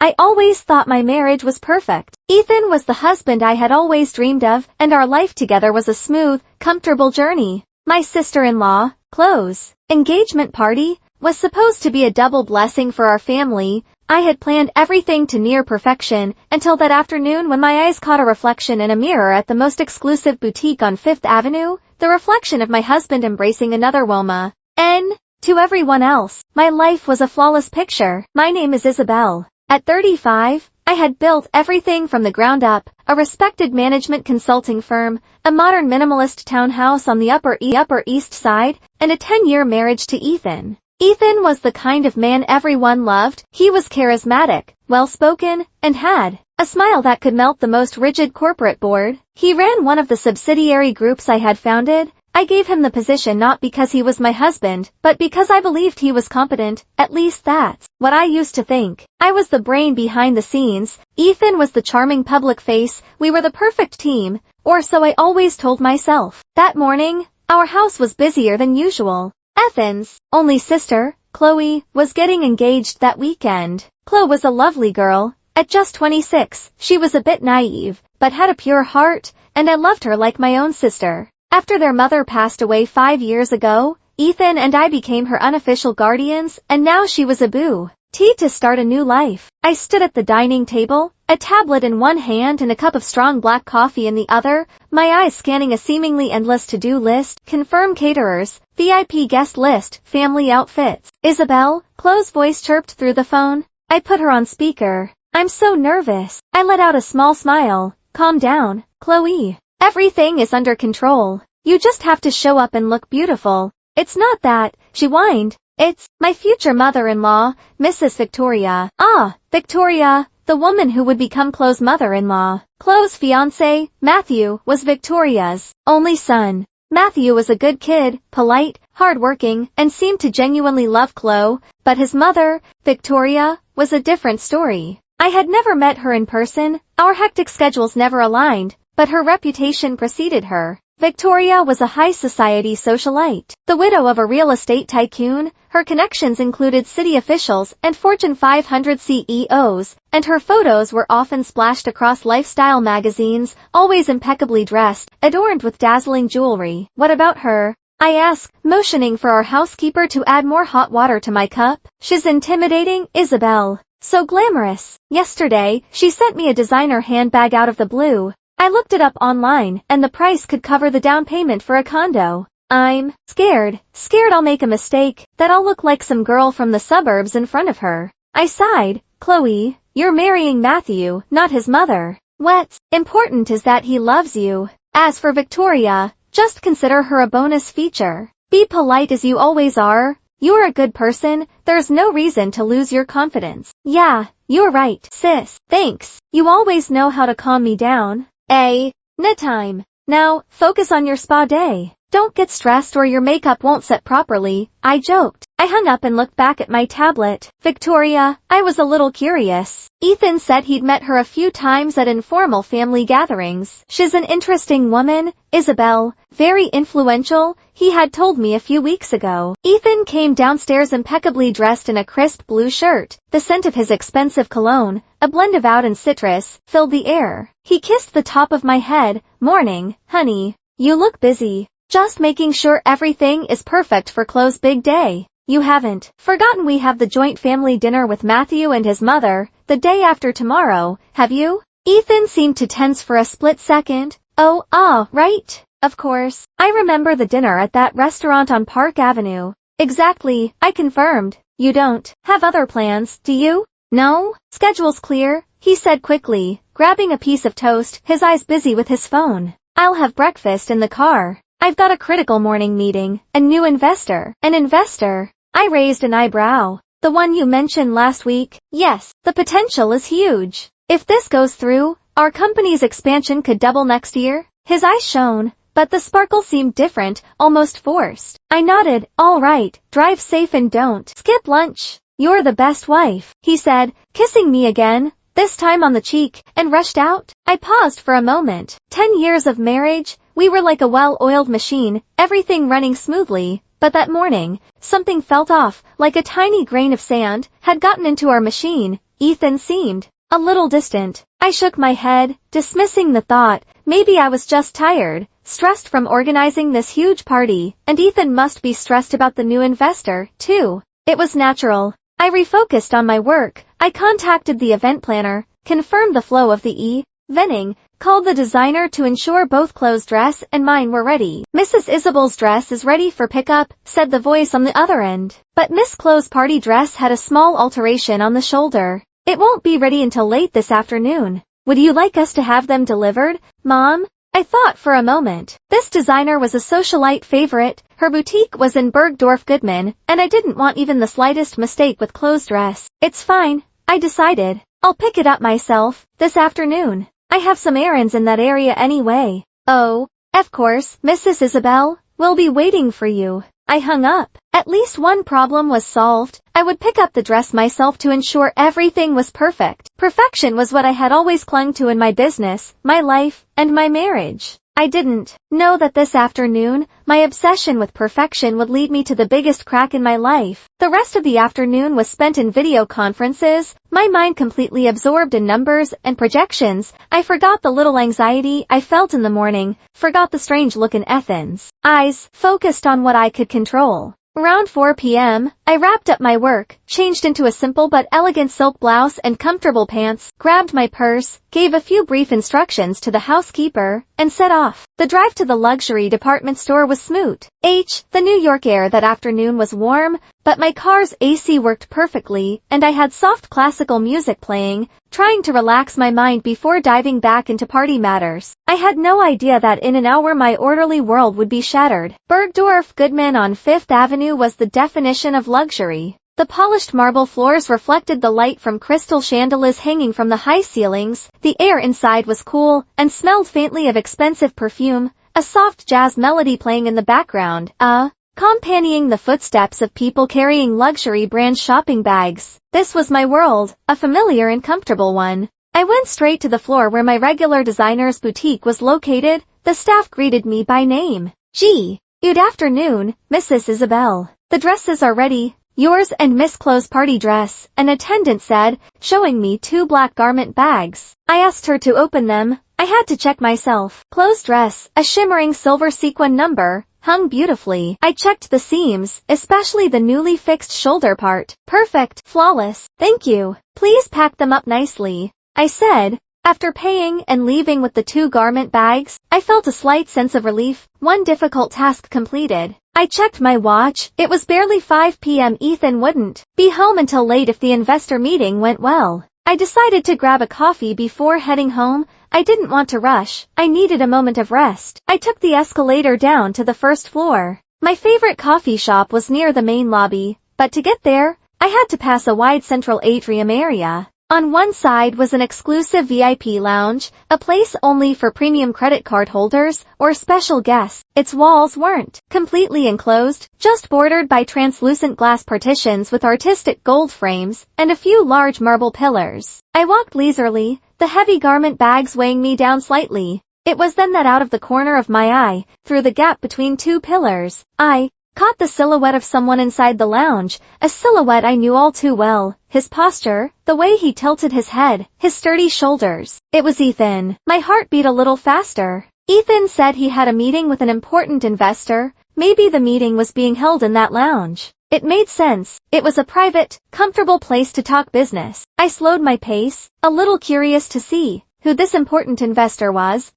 I always thought my marriage was perfect. Ethan was the husband I had always dreamed of, and our life together was a smooth, comfortable journey. My sister-in-law, Chloe's engagement party was supposed to be a double blessing for our family. I had planned everything to near perfection until that afternoon when my eyes caught a reflection in a mirror at the most exclusive boutique on Fifth Avenue, the reflection of my husband embracing another woman. To everyone else, my life was a flawless picture. My name is Isabel. At 35, I had built everything from the ground up, a respected management consulting firm, a modern minimalist townhouse on the Upper East Side, and a 10-year marriage to Ethan. Ethan was the kind of man everyone loved. He was charismatic, well-spoken, and had a smile that could melt the most rigid corporate board. He ran one of the subsidiary groups I had founded. I gave him the position not because he was my husband, but because I believed he was competent. At least that's what I used to think. I was the brain behind the scenes. Ethan was the charming public face. We were the perfect team, or so I always told myself. That morning, our house was busier than usual. Ethan's only sister, Chloe, was getting engaged that weekend. Chloe was a lovely girl. At just 26, she was a bit naive, but had a pure heart, and I loved her like my own sister. After their mother passed away 5 years ago, Ethan and I became her unofficial guardians, and now she was about to start a new life. I stood at the dining table, a tablet in one hand and a cup of strong black coffee in the other, my eyes scanning a seemingly endless to-do list, confirm caterers, VIP guest list, family outfits. Isabel, Chloe's voice chirped through the phone. I put her on speaker. I'm so nervous. I let out a small smile. Calm down, Chloe. Everything is under control. You just have to show up and look beautiful. It's not that, she whined. It's my future mother-in-law, Mrs. Victoria. Ah, Victoria, the woman who would become Chloe's mother-in-law. Chloe's fiancé, Matthew, was Victoria's only son. Matthew was a good kid, polite, hardworking, and seemed to genuinely love Chloe, but his mother, Victoria, was a different story. I had never met her in person, our hectic schedules never aligned, but her reputation preceded her. Victoria was a high society socialite. The widow of a real estate tycoon, her connections included city officials and Fortune 500 CEOs, and her photos were often splashed across lifestyle magazines, always impeccably dressed, adorned with dazzling jewelry. What about her? I asked, motioning for our housekeeper to add more hot water to my cup. She's intimidating, Isabel. So glamorous. Yesterday, she sent me a designer handbag out of the blue. I looked it up online, and the price could cover the down payment for a condo. I'm scared I'll make a mistake, that I'll look like some girl from the suburbs in front of her. I sighed. Chloe, you're marrying Matthew, not his mother. What's important is that he loves you. As for Victoria, just consider her a bonus feature. Be polite as you always are. You're a good person, there's no reason to lose your confidence. Yeah, you're right, sis. Thanks. You always know how to calm me down. Time. Now, focus on your spa day. Don't get stressed or your makeup won't set properly, I joked. I hung up and looked back at my tablet. Victoria, I was a little curious. Ethan said he'd met her a few times at informal family gatherings. She's an interesting woman, Isabel, very influential, he had told me a few weeks ago. Ethan came downstairs impeccably dressed in a crisp blue shirt. The scent of his expensive cologne, a blend of oud and citrus, filled the air. He kissed the top of my head. Morning, honey. You look busy. Just making sure everything is perfect for Chloe's big day. You haven't forgotten we have the joint family dinner with Matthew and his mother, the day after tomorrow, have you? Ethan seemed to tense for a split second. Oh, right. Of course. I remember the dinner at that restaurant on Park Avenue. Exactly, I confirmed. You don't have other plans, do you? No? Schedule's clear, he said quickly, grabbing a piece of toast, his eyes busy with his phone. I'll have breakfast in the car. I've got a critical morning meeting. A new investor. An investor? I raised an eyebrow. The one you mentioned last week? Yes, the potential is huge. If this goes through, our company's expansion could double next year. His eyes shone, but the sparkle seemed different, almost forced. I nodded. All right, drive safe and don't skip lunch. You're the best wife, he said, kissing me again, this time on the cheek, and rushed out. I paused for a moment. 10 years of marriage, we were like a well-oiled machine, everything running smoothly, but that morning, something felt off, like a tiny grain of sand had gotten into our machine. Ethan seemed a little distant. I shook my head, dismissing the thought. Maybe I was just tired, stressed from organizing this huge party, and Ethan must be stressed about the new investor, too. It was natural. I refocused on my work. I contacted the event planner, confirmed the flow of the evening, called the designer to ensure both Chloe's dress and mine were ready. Mrs. Isabel's dress is ready for pickup, said the voice on the other end. But Miss Chloe's party dress had a small alteration on the shoulder. It won't be ready until late this afternoon. Would you like us to have them delivered, Mom? I thought for a moment. This designer was a socialite favorite. Her boutique was in Bergdorf Goodman, and I didn't want even the slightest mistake with Chloe's dress. It's fine, I decided. I'll pick it up myself, this afternoon. I have some errands in that area anyway. Oh, of course, Mrs. Isabel, we'll be waiting for you. I hung up. At least one problem was solved. I would pick up the dress myself to ensure everything was perfect. Perfection was what I had always clung to in my business, my life, and my marriage. I didn't know that this afternoon, my obsession with perfection would lead me to the biggest crack in my life. The rest of the afternoon was spent in video conferences, my mind completely absorbed in numbers and projections. I forgot the little anxiety I felt in the morning, forgot the strange look in Ethan's eyes, focused on what I could control. Around 4 p.m., I wrapped up my work, changed into a simple but elegant silk blouse and comfortable pants, grabbed my purse, gave a few brief instructions to the housekeeper, and set off. The drive to the luxury department store was smooth. The New York air that afternoon was warm, but my car's AC worked perfectly, and I had soft classical music playing, trying to relax my mind before diving back into party matters. I had no idea that in an hour my orderly world would be shattered. Bergdorf Goodman on Fifth Avenue was the definition of luxury. The polished marble floors reflected the light from crystal chandeliers hanging from the high ceilings. The air inside was cool and smelled faintly of expensive perfume, a soft jazz melody playing in the background, accompanying the footsteps of people carrying luxury brand shopping bags. This was my world, a familiar and comfortable one. I went straight to the floor where my regular designer's boutique was located. The staff greeted me by name. Good afternoon, Mrs. Isabel. The dresses are ready. Yours and Miss Chloe's party dress, an attendant said, showing me 2 black garment bags. I asked her to open them. I had to check myself. Chloe's dress, a shimmering silver sequin number, hung beautifully. I checked the seams, especially the newly fixed shoulder part. Perfect, flawless. Thank you. Please pack them up nicely, I said. After paying and leaving with the 2 garment bags, I felt a slight sense of relief, one difficult task completed. I checked my watch. It was barely 5 p.m. Ethan wouldn't be home until late if the investor meeting went well. I decided to grab a coffee before heading home. I didn't want to rush. I needed a moment of rest. I took the escalator down to the first floor. My favorite coffee shop was near the main lobby, but to get there, I had to pass a wide central atrium area. On one side was an exclusive VIP lounge, a place only for premium credit card holders or special guests. Its walls weren't completely enclosed, just bordered by translucent glass partitions with artistic gold frames and a few large marble pillars. I walked leisurely, the heavy garment bags weighing me down slightly. It was then that out of the corner of my eye, through the gap between 2 pillars, I caught the silhouette of someone inside the lounge, a silhouette I knew all too well. His posture, the way he tilted his head, his sturdy shoulders. It was Ethan. My heart beat a little faster. Ethan said he had a meeting with an important investor. Maybe the meeting was being held in that lounge. It made sense. It was a private, comfortable place to talk business. I slowed my pace, a little curious to see who this important investor was.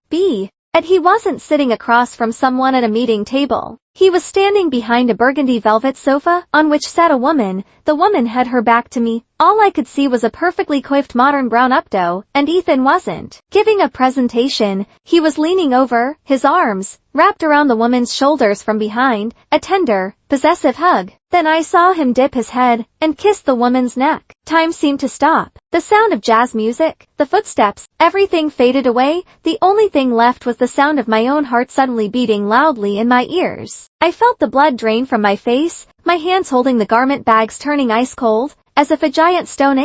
And he wasn't sitting across from someone at a meeting table. He was standing behind a burgundy velvet sofa on which sat a woman. The woman had her back to me. All I could see was a perfectly coiffed modern brown updo, and Ethan wasn't giving a presentation. He was leaning over, his arms wrapped around the woman's shoulders from behind, a tender, possessive hug. Then I saw him dip his head and kiss the woman's neck. Time seemed to stop. The sound of jazz music, the footsteps, everything faded away. The only thing left was the sound of my own heart suddenly beating loudly in my ears. I felt the blood drain from my face, my hands holding the garment bags turning ice cold, as if a giant stone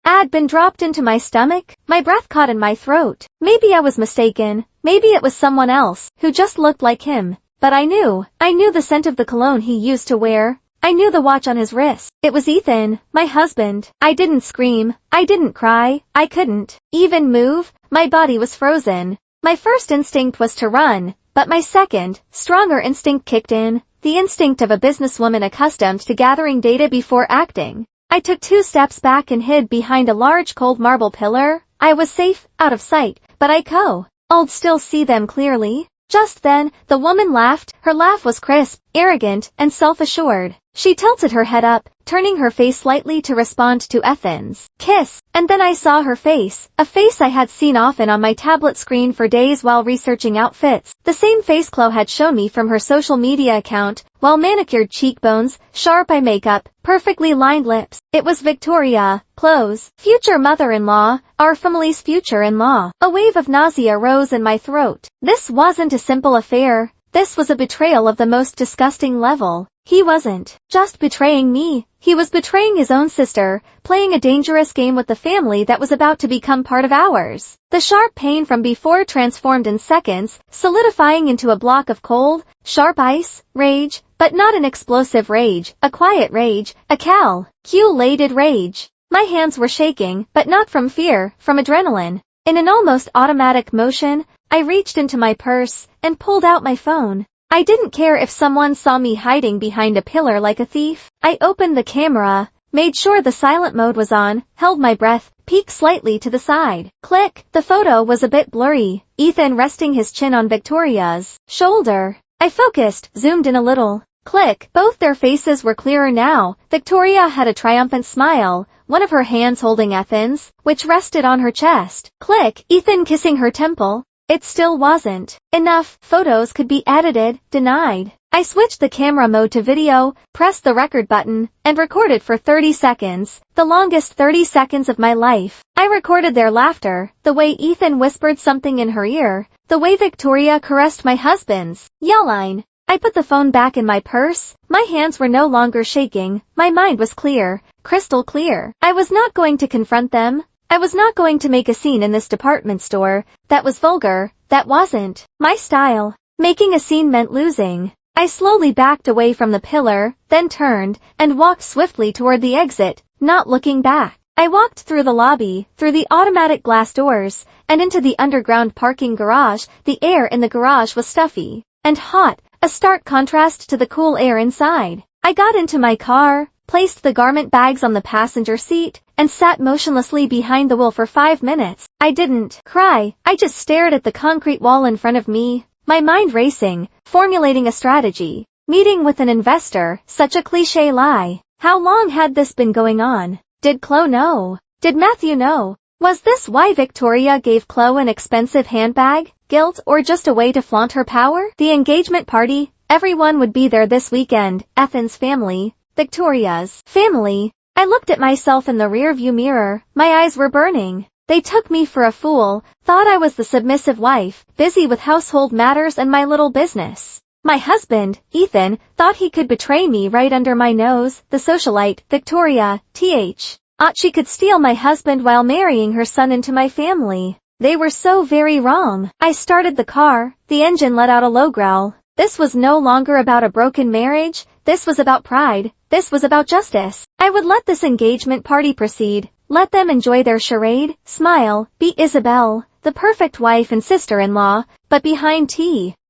had been dropped into my stomach. My breath caught in my throat. Maybe I was mistaken. Maybe it was someone else, who just looked like him. But I knew the scent of the cologne he used to wear, I knew the watch on his wrist. It was Ethan, my husband. I didn't scream. I didn't cry. I couldn't even move. My body was frozen. My first instinct was to run, but my second, stronger instinct kicked in, the instinct of a businesswoman accustomed to gathering data before acting. I took 2 steps back and hid behind a large cold marble pillar. I was safe, out of sight, but I could still see them clearly. Just then, the woman laughed. Her laugh was crisp, arrogant, and self-assured. She tilted her head up, turning her face slightly to respond to Ethan's kiss, and then I saw her face, a face I had seen often on my tablet screen for days while researching outfits, the same face Chloe had shown me from her social media account, well manicured cheekbones, sharp eye makeup, perfectly lined lips. It was Victoria, Chloe's future mother-in-law, our family's future-in-law. A wave of nausea rose in my throat. This wasn't a simple affair. This was a betrayal of the most disgusting level. He wasn't just betraying me, he was betraying his own sister, playing a dangerous game with the family that was about to become part of ours. The sharp pain from before transformed in seconds, solidifying into a block of cold, sharp ice, rage, but not an explosive rage, a quiet rage, a calculated rage. My hands were shaking, but not from fear, from adrenaline. In an almost automatic motion, I reached into my purse and pulled out my phone. I didn't care if someone saw me hiding behind a pillar like a thief. I opened the camera, made sure the silent mode was on, held my breath, peeked slightly to the side. Click. The photo was a bit blurry, Ethan resting his chin on Victoria's shoulder. I focused, zoomed in a little. Click. Both their faces were clearer now. Victoria had a triumphant smile, one of her hands holding Ethan's, which rested on her chest. Click. Ethan kissing her temple. It still wasn't enough. Photos could be edited. Denied. I switched the camera mode to video, pressed the record button, and recorded for 30 seconds, the longest 30 seconds of my life. I recorded their laughter, the way Ethan whispered something in her ear, the way Victoria caressed my husband's jawline. I put the phone back in my purse. My hands were no longer shaking. My mind was clear, crystal clear. I was not going to confront them. I was not going to make a scene in this department store. That was vulgar. That wasn't my style. Making a scene meant losing. I slowly backed away from the pillar, then turned, and walked swiftly toward the exit, not looking back. I walked through the lobby, through the automatic glass doors, and into the underground parking garage. The air in the garage was stuffy and hot, a stark contrast to the cool air inside. I got into my car, placed the garment bags on the passenger seat, and sat motionlessly behind the wheel for 5 minutes. I didn't cry, I just stared at the concrete wall in front of me, my mind racing, formulating a strategy. Meeting with an investor, such a cliché lie. How long had this been going on? Did Chloe know? Did Matthew know? Was this why Victoria gave Chloe an expensive handbag? Guilt, or just a way to flaunt her power? The engagement party, everyone would be there this weekend. Ethan's family, Victoria's family. I looked at myself in the rear-view mirror. My eyes were burning. They took me for a fool, thought I was the submissive wife, busy with household matters and my little business. My husband, Ethan, thought he could betray me right under my nose. The socialite, Victoria, thought she could steal my husband while marrying her son into my family. They were so very wrong. I started the car. The engine let out a low growl. This was no longer about a broken marriage. This was about pride. This was about justice. I would let this engagement party proceed. Let them enjoy their charade, smile, be Isabel, the perfect wife and sister-in-law, but behind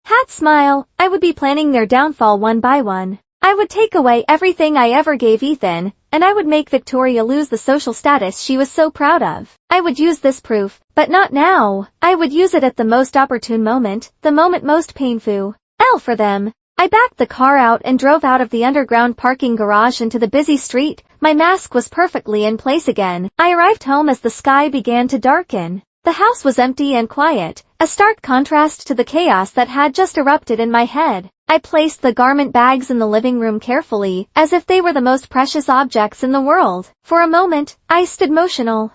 hat smile, I would be planning their downfall one by one. I would take away everything I ever gave Ethan, and I would make Victoria lose the social status she was so proud of. I would use this proof, but not now. I would use it at the most opportune moment, the moment most painful for them. I backed the car out and drove out of the underground parking garage into the busy street. My mask was perfectly in place again. I arrived home as the sky began to darken. The house was empty and quiet, a stark contrast to the chaos that had just erupted in my head. I placed the garment bags in the living room carefully, as if they were the most precious objects in the world. For a moment, I stood motional.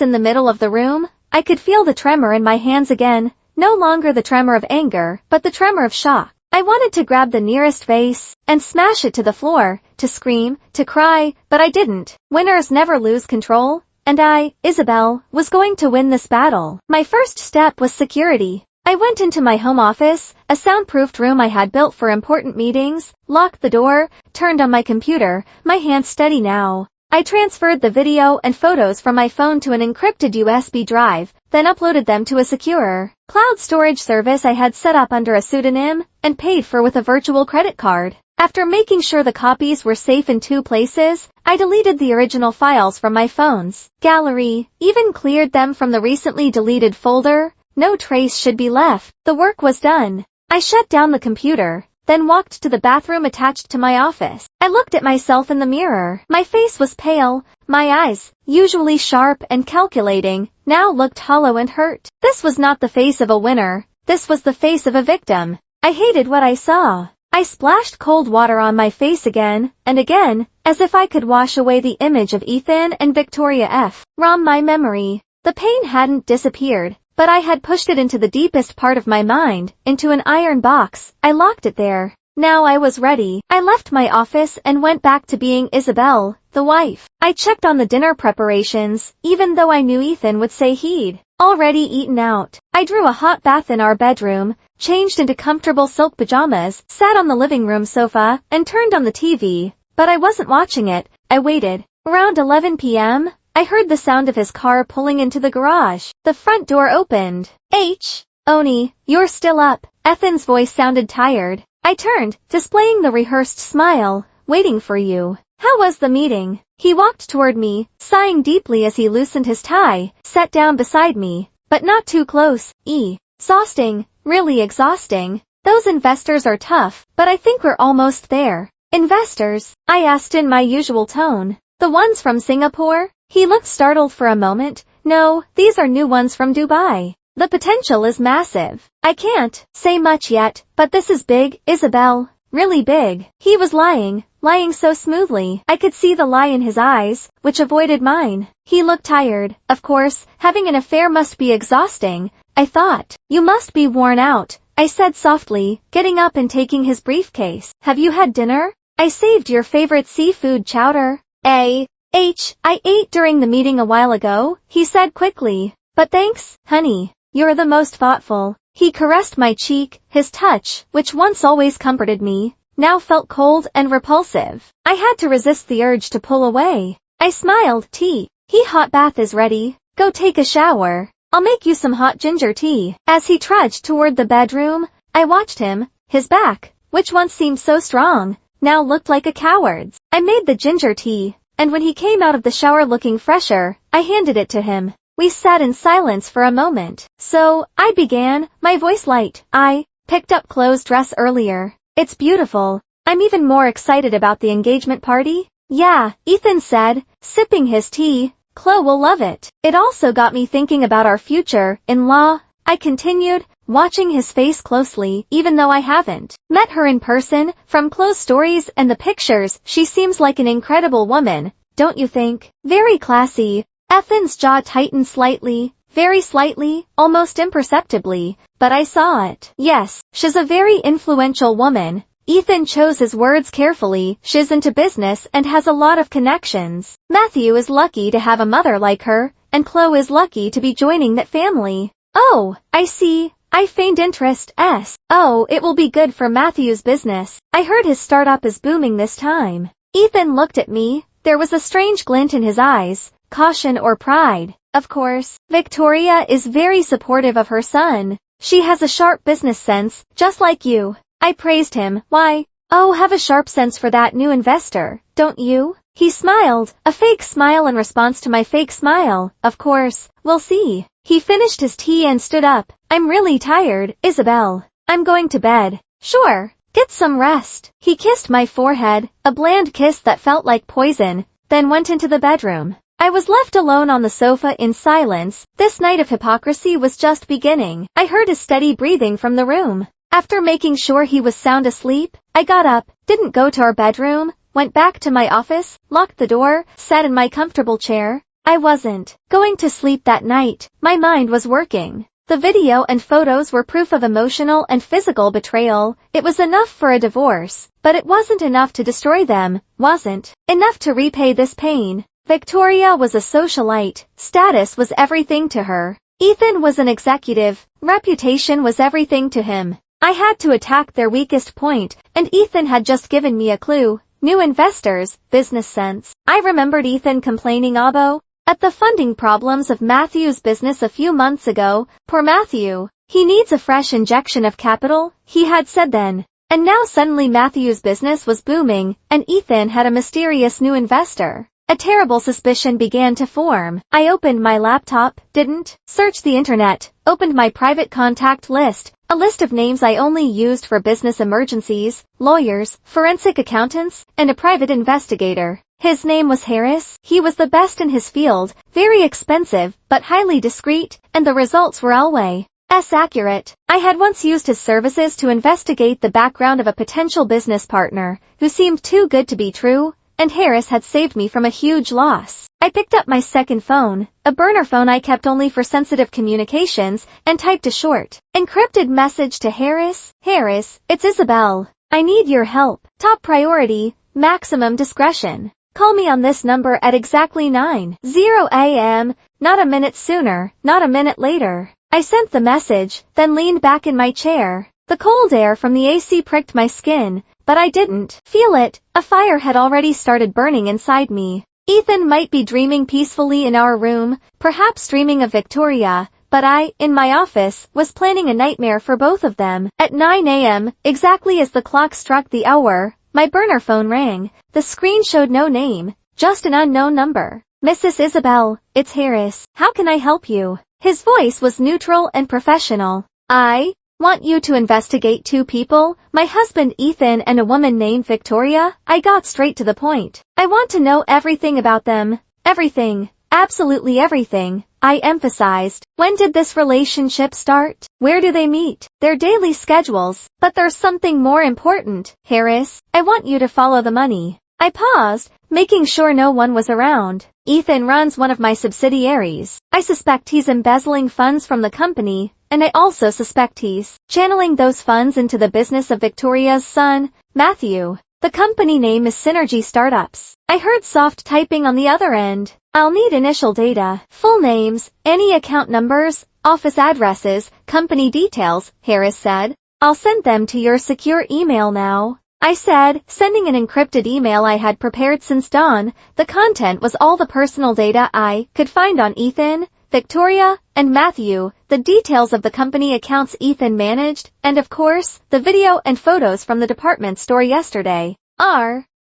In the middle of the room, I could feel the tremor in my hands again, no longer the tremor of anger, but the tremor of shock. I wanted to grab the nearest vase and smash it to the floor, to scream, to cry, but I didn't. Winners never lose control, and I, Isabel, was going to win this battle. My first step was security. I went into my home office, a soundproofed room I had built for important meetings, locked the door, turned on my computer, my hands steady now. I transferred the video and photos from my phone to an encrypted USB drive, then uploaded them to a secure cloud storage service I had set up under a pseudonym and paid for with a virtual credit card. After making sure the copies were safe in 2 places, I deleted the original files from my phone's gallery, even cleared them from the recently deleted folder. No trace should be left. The work was done. I shut down the computer, then walked to the bathroom attached to my office. I looked at myself in the mirror. My face was pale. My eyes, usually sharp and calculating, now looked hollow and hurt. This was not the face of a winner. This was the face of a victim. I hated what I saw. I splashed cold water on my face again, and again, as if I could wash away the image of Ethan and Victoria from my memory. The pain hadn't disappeared, but I had pushed it into the deepest part of my mind, into an iron box. I locked it there. Now I was ready. I left my office and went back to being Isabel, the wife. I checked on the dinner preparations, even though I knew Ethan would say he'd already eaten out. I drew a hot bath in our bedroom, changed into comfortable silk pajamas, sat on the living room sofa, and turned on the TV. But I wasn't watching it. I waited. Around 11 p.m., I heard the sound of his car pulling into the garage. The front door opened. Oni, you're still up. Ethan's voice sounded tired. I turned, displaying the rehearsed smile, waiting for you. How was the meeting? He walked toward me, sighing deeply as he loosened his tie, sat down beside me, but not too close. Exhausting, really exhausting. Those investors are tough, but I think we're almost there. Investors? I asked in my usual tone. The ones from Singapore? He looked startled for a moment. No, these are new ones from Dubai. The potential is massive. I can't say much yet, but this is big, Isabel. Really big. He was lying so smoothly. I could see the lie in his eyes, which avoided mine. He looked tired. Of course, having an affair must be exhausting, I thought. You must be worn out, I said softly, getting up and taking his briefcase. Have you had dinner? I saved your favorite seafood chowder. I ate during the meeting a while ago, he said quickly. But thanks, honey. You're the most thoughtful. He caressed my cheek. His touch, which once always comforted me, now felt cold and repulsive. I had to resist the urge to pull away. I smiled. Hot bath is ready. Go take a shower. I'll make you some hot ginger tea. As he trudged toward the bedroom, I watched him. His back, which once seemed so strong, now looked like a coward's. I made the ginger tea, and when he came out of the shower looking fresher, I handed it to him. We sat in silence for a moment. So, I began, my voice light. I picked up Chloe's dress earlier. It's beautiful. I'm even more excited about the engagement party. Yeah, Ethan said, sipping his tea. Chloe will love it. It also got me thinking about our future-in-law. I continued, watching his face closely, even though I haven't met her in person. From Chloe's stories and the pictures, she seems like an incredible woman, don't you think? Very classy. Ethan's jaw tightened slightly, very slightly, almost imperceptibly, but I saw it. Yes, she's a very influential woman. Ethan chose his words carefully. She's into business and has a lot of connections. Matthew is lucky to have a mother like her, and Chloe is lucky to be joining that family. Oh, I see. I feigned interest. Oh, it will be good for Matthew's business. I heard his startup is booming this time. Ethan looked at me. There was a strange glint in his eyes. Caution or pride. Of course, Victoria is very supportive of her son. She has a sharp business sense, just like you. I praised him. Why? Oh, have a sharp sense for that new investor, don't you? He smiled, a fake smile in response to my fake smile. Of course, we'll see. He finished his tea and stood up. I'm really tired, Isabel. I'm going to bed. Sure. Get some rest. He kissed my forehead, a bland kiss that felt like poison, then went into the bedroom. I was left alone on the sofa in silence. This night of hypocrisy was just beginning. I heard his steady breathing from the room. After making sure he was sound asleep, I got up, didn't go to our bedroom, went back to my office, locked the door, sat in my comfortable chair. I wasn't going to sleep that night. My mind was working. The video and photos were proof of emotional and physical betrayal. It was enough for a divorce, but it wasn't enough to destroy them, wasn't enough to repay this pain. Victoria was a socialite. Status was everything to her. Ethan was an executive. Reputation was everything to him. I had to attack their weakest point, and Ethan had just given me a clue. New investors, business sense. I remembered Ethan complaining at the funding problems of Matthew's business a few months ago. Poor Matthew. He needs a fresh injection of capital, he had said then. And now suddenly Matthew's business was booming, and Ethan had a mysterious new investor. A terrible suspicion began to form. I opened my laptop, searched the internet, opened my private contact list, a list of names I only used for business emergencies, lawyers, forensic accountants, and a private investigator. His name was Harris. He was the best in his field, very expensive, but highly discreet, and the results were always accurate. I had once used his services to investigate the background of a potential business partner, who seemed too good to be true, and Harris had saved me from a huge loss. I picked up my second phone, a burner phone I kept only for sensitive communications, and typed a short, encrypted message to Harris. Harris, it's Isabel. I need your help. Top priority, maximum discretion. Call me on this number at exactly 9:00 a.m., not a minute sooner, not a minute later. I sent the message, then leaned back in my chair. The cold air from the AC pricked my skin, but I didn't feel it. A fire had already started burning inside me. Ethan might be dreaming peacefully in our room, perhaps dreaming of Victoria, but I, in my office, was planning a nightmare for both of them. At 9 a.m., exactly as the clock struck the hour, my burner phone rang. The screen showed no name, just an unknown number. Mrs. Isabel, it's Harris. How can I help you? His voice was neutral and professional. I want you to investigate two people, my husband Ethan and a woman named Victoria. I got straight to the point. I want to know everything about them. Everything. Absolutely everything. I emphasized. When did this relationship start? Where do they meet? Their daily schedules. But there's something more important, Harris. I want you to follow the money. I paused, making sure no one was around. Ethan runs one of my subsidiaries. I suspect he's embezzling funds from the company, and I also suspect he's channeling those funds into the business of Victoria's son, Matthew. The company name is Synergy Startups. I heard soft typing on the other end. I'll need initial data, full names, any account numbers, office addresses, company details, Harris said. I'll send them to your secure email now. I said, sending an encrypted email I had prepared since dawn. The content was all the personal data I could find on Ethan, Victoria, and Matthew, the details of the company accounts Ethan managed, and of course, the video and photos from the department store yesterday.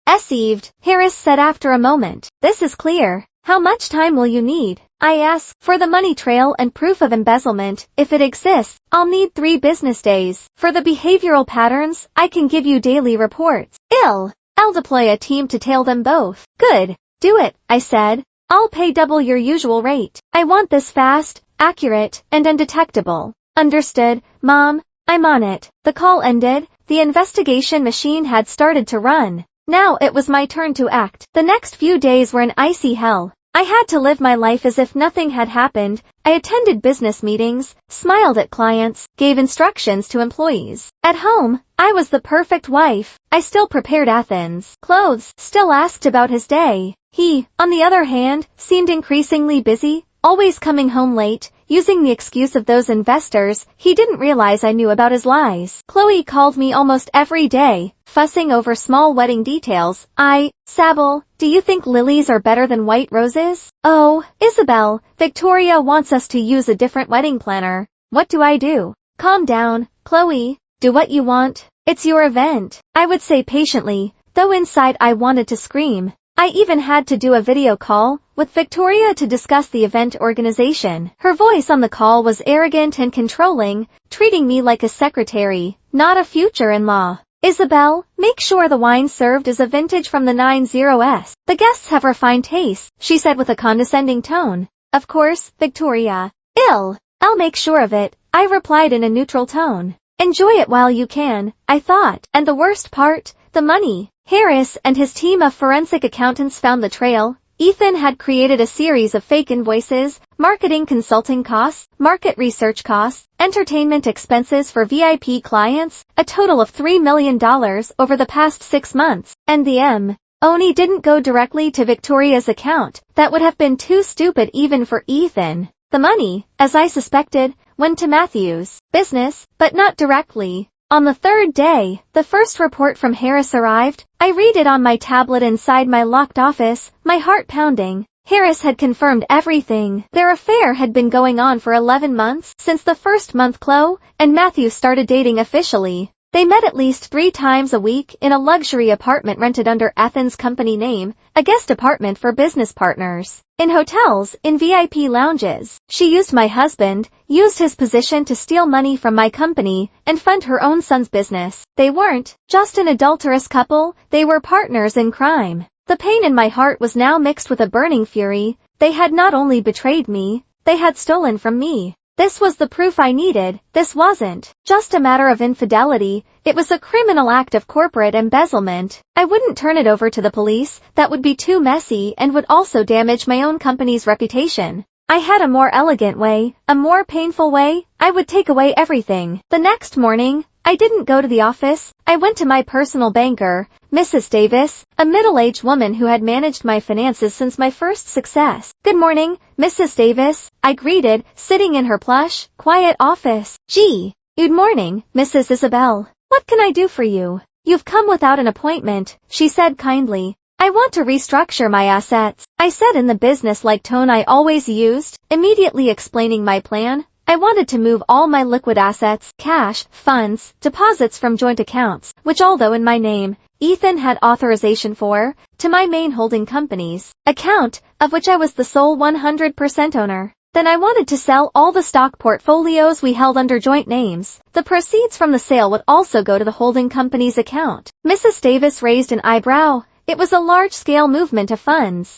Received, Harris said after a moment. This is clear. How much time will you need? I asked. For the money trail and proof of embezzlement, if it exists, I'll need 3 business days. For the behavioral patterns, I can give you daily reports. I'll deploy a team to tail them both. Good. Do it, I said. I'll pay double your usual rate. I want this fast, accurate, and undetectable. Understood, Mom. I'm on it. The call ended. The investigation machine had started to run. Now it was my turn to act. The next few days were an icy hell. I had to live my life as if nothing had happened. I attended business meetings, smiled at clients, gave instructions to employees. At home, I was the perfect wife. I still prepared Ethan's clothes, still asked about his day. He, on the other hand, seemed increasingly busy, always coming home late, using the excuse of those investors. He didn't realize I knew about his lies. Chloe called me almost every day, fussing over small wedding details. Sabel, do you think lilies are better than white roses? Oh, Isabel, Victoria wants us to use a different wedding planner. What do I do? Calm down, Chloe. Do what you want. It's your event. I would say patiently, though inside I wanted to scream. I even had to do a video call with Victoria to discuss the event organization. Her voice on the call was arrogant and controlling, treating me like a secretary, not a future-in-law. Isabel, make sure the wine served is a vintage from the 90s. The guests have refined tastes, she said with a condescending tone. Of course, Victoria. I'll make sure of it, I replied in a neutral tone. Enjoy it while you can, I thought. And the worst part, the money. Harris and his team of forensic accountants found the trail. Ethan had created a series of fake invoices, marketing consulting costs, market research costs, entertainment expenses for VIP clients, a total of $3 million over the past 6 months, and the money didn't go directly to Victoria's account. That would have been too stupid even for Ethan. The money, as I suspected, went to Matthew's business, but not directly. On the third day, the first report from Harris arrived. I read it on my tablet inside my locked office, my heart pounding. Harris had confirmed everything. Their affair had been going on for 11 months, since the first month Chloe and Matthew started dating officially. They met at least 3 times a week in a luxury apartment rented under Ethan's company name, a guest apartment for business partners. In hotels, in VIP lounges. She used my husband, used his position to steal money from my company, and fund her own son's business. They weren't just an adulterous couple, they were partners in crime. The pain in my heart was now mixed with a burning fury. They had not only betrayed me, they had stolen from me. This was the proof I needed. This wasn't just a matter of infidelity, it was a criminal act of corporate embezzlement. I wouldn't turn it over to the police, that would be too messy and would also damage my own company's reputation. I had a more elegant way, a more painful way. I would take away everything. The next morning, I didn't go to the office. I went to my personal banker, Mrs. Davis, a middle-aged woman who had managed my finances since my first success. "Good morning, Mrs. Davis," I greeted, sitting in her plush, quiet office. "Good morning, Mrs. Isabel. What can I do for you?" "You've come without an appointment," she said kindly. "I want to restructure my assets," I said in the business-like tone I always used, immediately explaining my plan. I wanted to move all my liquid assets, cash, funds, deposits from joint accounts, which although in my name, Ethan had authorization for, to my main holding company's account, of which I was the sole 100% owner. Then I wanted to sell all the stock portfolios we held under joint names. The proceeds from the sale would also go to the holding company's account. Mrs. Davis raised an eyebrow. It was a large-scale movement of funds.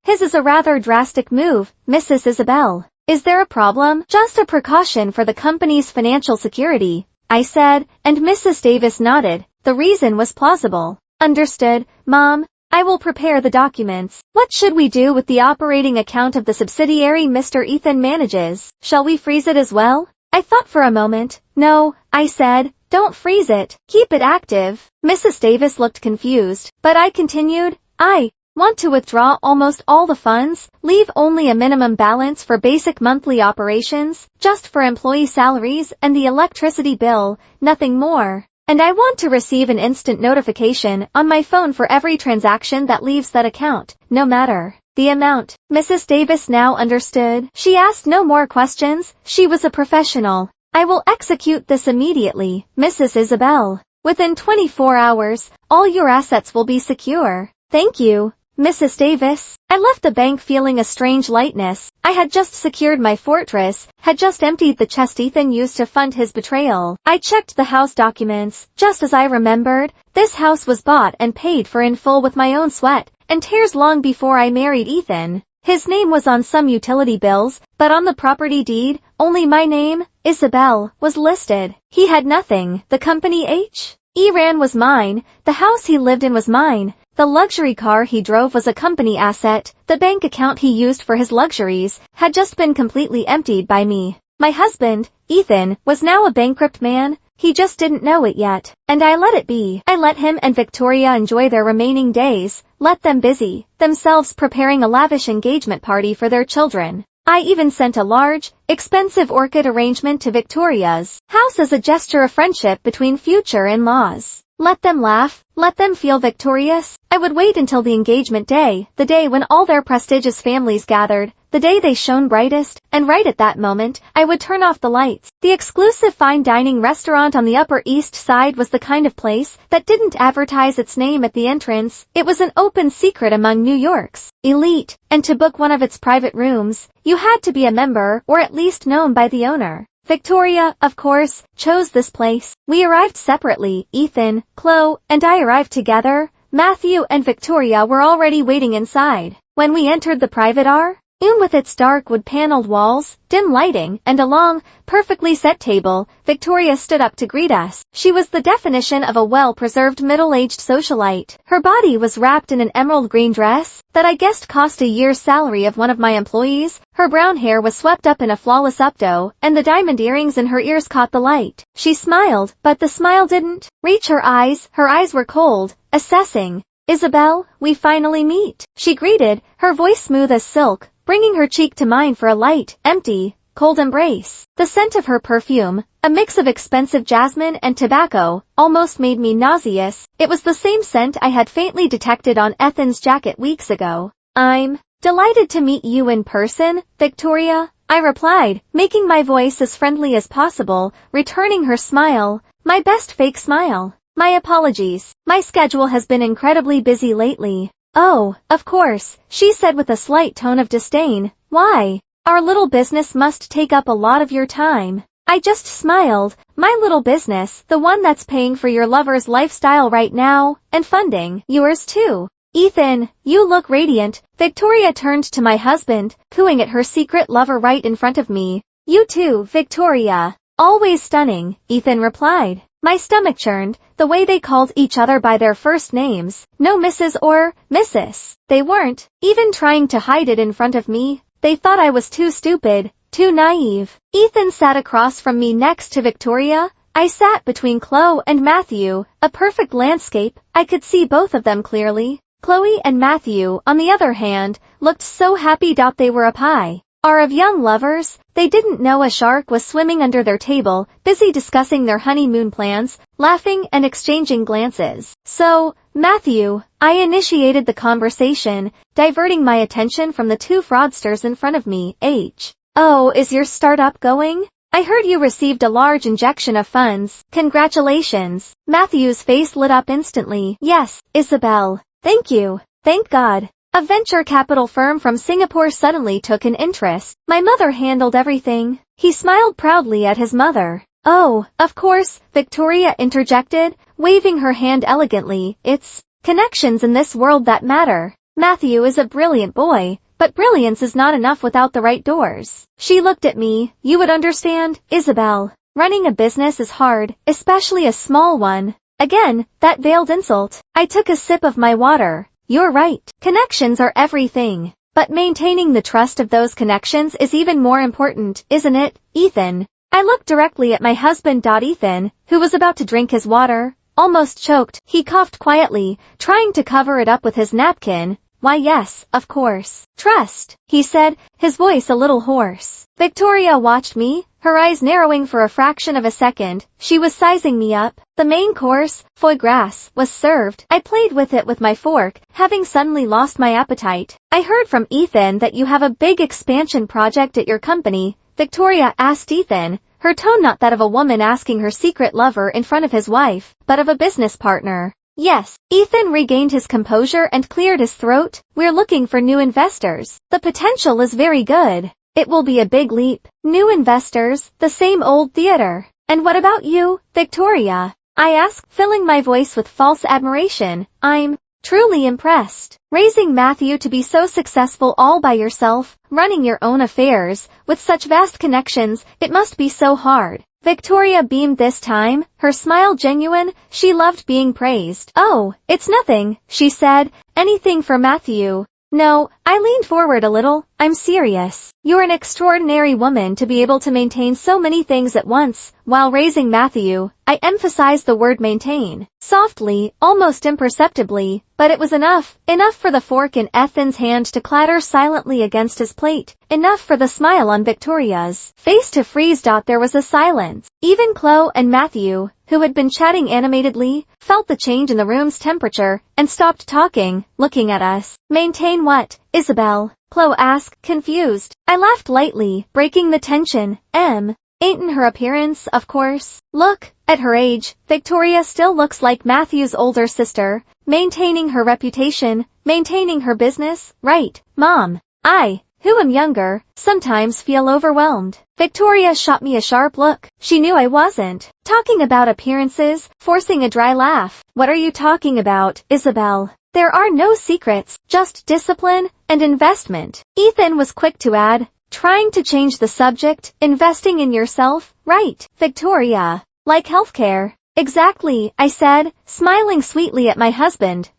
His is a rather drastic move, Mrs. Isabel. Is there a problem? Just a precaution for the company's financial security, I said, and Mrs. Davis nodded. The reason was plausible. Understood, Mom. I will prepare the documents. What should we do with the operating account of the subsidiary Mr. Ethan manages? Shall we freeze it as well? I thought for a moment. No, I said, don't freeze it. Keep it active. Mrs. Davis looked confused, but I continued, I want to withdraw almost all the funds, leave only a minimum balance for basic monthly operations, just for employee salaries and the electricity bill, nothing more. And I want to receive an instant notification on my phone for every transaction that leaves that account, no matter the amount. Mrs. Davis now understood. She asked no more questions. She was a professional. I will execute this immediately, Mrs. Isabel. Within 24 hours, all your assets will be secure. Thank you, Mrs. Davis. I left the bank feeling a strange lightness. I had just secured my fortress, had just emptied the chest Ethan used to fund his betrayal. I checked the house documents. Just as I remembered, this house was bought and paid for in full with my own sweat and tears long before I married Ethan. His name was on some utility bills, but on the property deed, only my name, Isabel, was listed. He had nothing. The company He ran was mine. The house he lived in was mine. The luxury car he drove was a company asset. The bank account he used for his luxuries had just been completely emptied by me. My husband, Ethan, was now a bankrupt man. He just didn't know it yet. And I let it be. I let him and Victoria enjoy their remaining days, let them busy themselves preparing a lavish engagement party for their children. I even sent a large, expensive orchid arrangement to Victoria's house as a gesture of friendship between future in-laws. Let them laugh, let them feel victorious. I would wait until the engagement day, the day when all their prestigious families gathered, the day they shone brightest, and right at that moment, I would turn off the lights. The exclusive fine dining restaurant on the Upper East Side was the kind of place that didn't advertise its name at the entrance. It was an open secret among New York's elite, and to book one of its private rooms, you had to be a member or at least known by the owner. Victoria, of course, chose this place. We arrived separately. Ethan, Chloe, and I arrived together. Matthew and Victoria were already waiting inside. When we entered the private room with its dark wood-paneled walls, dim lighting, and a long, perfectly set table, Victoria stood up to greet us. She was the definition of a well-preserved middle-aged socialite. Her body was wrapped in an emerald green dress that I guessed cost a year's salary of one of my employees. Her brown hair was swept up in a flawless updo, and the diamond earrings in her ears caught the light. She smiled, but the smile didn't reach her eyes. Her eyes were cold, assessing, Isabel, we finally meet, she greeted, her voice smooth as silk, bringing her cheek to mine for a light, empty, cold embrace. The scent of her perfume, a mix of expensive jasmine and tobacco, almost made me nauseous. It was the same scent I had faintly detected on Ethan's jacket weeks ago. I'm delighted to meet you in person, Victoria, I replied, making my voice as friendly as possible, returning her smile, my best fake smile. My apologies, my schedule has been incredibly busy lately. Oh, of course, she said with a slight tone of disdain. Why? Our little business must take up a lot of your time. I just smiled. My little business, the one that's paying for your lover's lifestyle right now, and funding yours too. Ethan, you look radiant. Victoria turned to my husband, cooing at her secret lover right in front of me. You too, Victoria. Always stunning, Ethan replied. My stomach churned, the way they called each other by their first names. No Mrs. or Mrs. They weren't even trying to hide it in front of me. They thought I was too stupid, too naive. Ethan sat across from me next to Victoria. I sat between Chloe and Matthew, a perfect landscape. I could see both of them clearly. Chloe and Matthew, on the other hand, looked so happy. They were a pair of young lovers. They didn't know a shark was swimming under their table, busy discussing their honeymoon plans, laughing and exchanging glances. So, Matthew, I initiated the conversation, diverting my attention from the two fraudsters in front of me. Oh, is your startup going? I heard you received a large injection of funds. Congratulations. Matthew's face lit up instantly. Yes, Isabel. Thank you. Thank God. A venture capital firm from Singapore suddenly took an interest. My mother handled everything. He smiled proudly at his mother. Oh, of course, Victoria interjected, waving her hand elegantly. It's connections in this world that matter. Matthew is a brilliant boy, but brilliance is not enough without the right doors. She looked at me. You would understand, Isabel. Running a business is hard, especially a small one. Again, that veiled insult. I took a sip of my water. You're right. Connections are everything. But maintaining the trust of those connections is even more important, isn't it, Ethan? I looked directly at my husband. Ethan, who was about to drink his water, almost choked. He coughed quietly, trying to cover it up with his napkin. Why yes, of course. Trust, he said, his voice a little hoarse. Victoria watched me, her eyes narrowing for a fraction of a second. She was sizing me up. The main course, foie gras, was served. I played with it with my fork, having suddenly lost my appetite. I heard from Ethan that you have a big expansion project at your company. Victoria asked Ethan, her tone not that of a woman asking her secret lover in front of his wife, but of a business partner. Yes. Ethan regained his composure and cleared his throat. We're looking for new investors. The potential is very good. It will be a big leap. New investors, the same old theater. And what about you, Victoria? I asked, filling my voice with false admiration. I'm truly impressed. Raising Matthew to be so successful all by yourself, running your own affairs, with such vast connections, it must be so hard. Victoria beamed this time, her smile genuine. She loved being praised. Oh, it's nothing, she said. Anything for Matthew. No, I leaned forward a little. I'm serious. You're an extraordinary woman to be able to maintain so many things at once, while raising Matthew. I emphasized the word maintain, softly, almost imperceptibly, but it was enough for the fork in Ethan's hand to clatter silently against his plate, enough for the smile on Victoria's face to freeze. There was a silence. Even Chloe and Matthew, who had been chatting animatedly, felt the change in the room's temperature, and stopped talking, looking at us. Maintain what, Isabel? Chloe asked, confused. I laughed lightly, breaking the tension. Ain't in her appearance, of course. Look, at her age, Victoria still looks like Matthew's older sister, maintaining her reputation, maintaining her business, right, Mom? I, who am younger, sometimes feel overwhelmed. Victoria shot me a sharp look. She knew I wasn't talking about appearances, forcing a dry laugh. What are you talking about, Isabel? There are no secrets, just discipline and investment. Ethan was quick to add, trying to change the subject. Investing in yourself, right, Victoria? Like healthcare. Exactly, I said, smiling sweetly at my husband.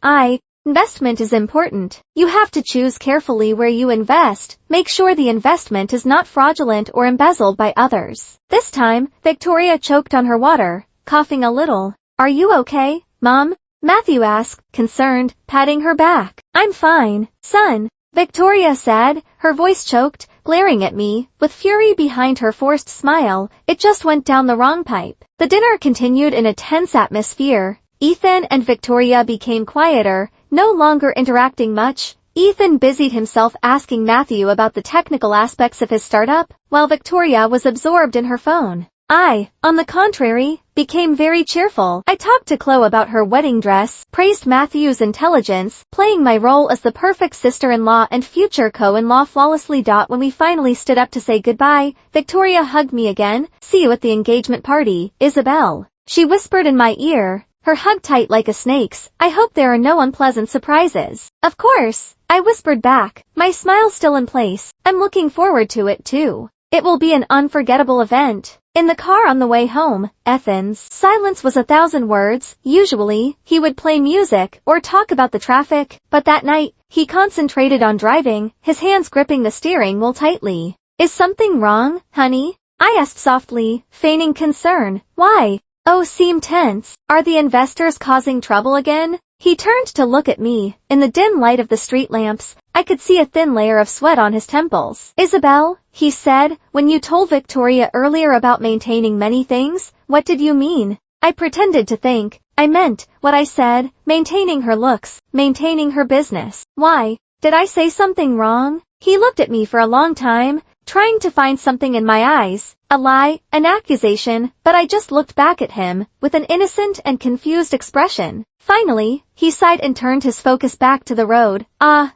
Investment is important. You have to choose carefully where you invest. Make sure the investment is not fraudulent or embezzled by others. This time, Victoria choked on her water, coughing a little. Are you okay, Mom? Matthew asked, concerned, patting her back. I'm fine, son, Victoria said, her voice choked, glaring at me, with fury behind her forced smile. It just went down the wrong pipe. The dinner continued in a tense atmosphere. Ethan and Victoria became quieter, no longer interacting much. Ethan busied himself asking Matthew about the technical aspects of his startup, while Victoria was absorbed in her phone. I, on the contrary, became very cheerful. I talked to Chloe about her wedding dress, praised Matthew's intelligence, playing my role as the perfect sister-in-law and future co-in-law flawlessly. When we finally stood up to say goodbye, Victoria hugged me again. See you at the engagement party, Isabel, she whispered in my ear, her hug tight like a snake's. I hope there are no unpleasant surprises. Of course, I whispered back, my smile still in place. I'm looking forward to it too. It will be an unforgettable event. In the car on the way home, Ethan's silence was 1,000 words. Usually, he would play music or talk about the traffic, but that night, he concentrated on driving, his hands gripping the steering wheel tightly. Is something wrong, honey? I asked softly, feigning concern. Why? Oh, seem tense. Are the investors causing trouble again? He turned to look at me. In the dim light of the street lamps, I could see a thin layer of sweat on his temples. Isabel, he said, when you told Victoria earlier about maintaining many things, what did you mean? I pretended to think. I meant what I said, maintaining her looks, maintaining her business. Why? Did I say something wrong? He looked at me for a long time, trying to find something in my eyes, a lie, an accusation, but I just looked back at him, with an innocent and confused expression. Finally, he sighed and turned his focus back to the road.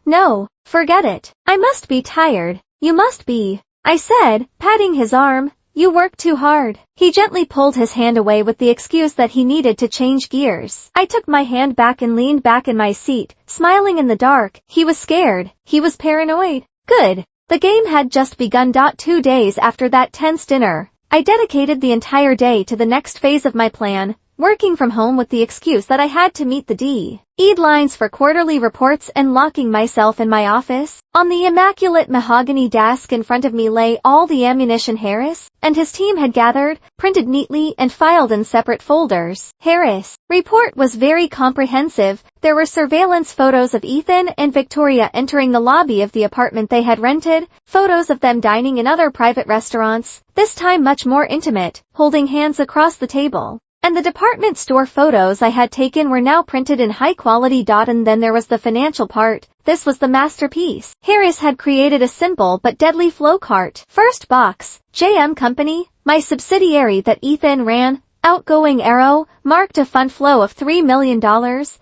No, forget it. I must be tired. You must be, I said, patting his arm. You work too hard. He gently pulled his hand away with the excuse that he needed to change gears. I took my hand back and leaned back in my seat, smiling in the dark. He was scared. He was paranoid. Good. The game had just begun. 2 days after that tense dinner, I dedicated the entire day to the next phase of my plan, working from home with the excuse that I had to meet the deadlines for quarterly reports and locking myself in my office. On the immaculate mahogany desk in front of me lay all the ammunition Harris and his team had gathered, printed neatly and filed in separate folders. Harris' report was very comprehensive. There were surveillance photos of Ethan and Victoria entering the lobby of the apartment they had rented, photos of them dining in other private restaurants, this time much more intimate, holding hands across the table. And the department store photos I had taken were now printed in high quality. And then there was the financial part. This was the masterpiece. Harris had created a simple but deadly flow chart. First box, JM Company, my subsidiary that Ethan ran. Outgoing arrow, marked a fund flow of $3 million.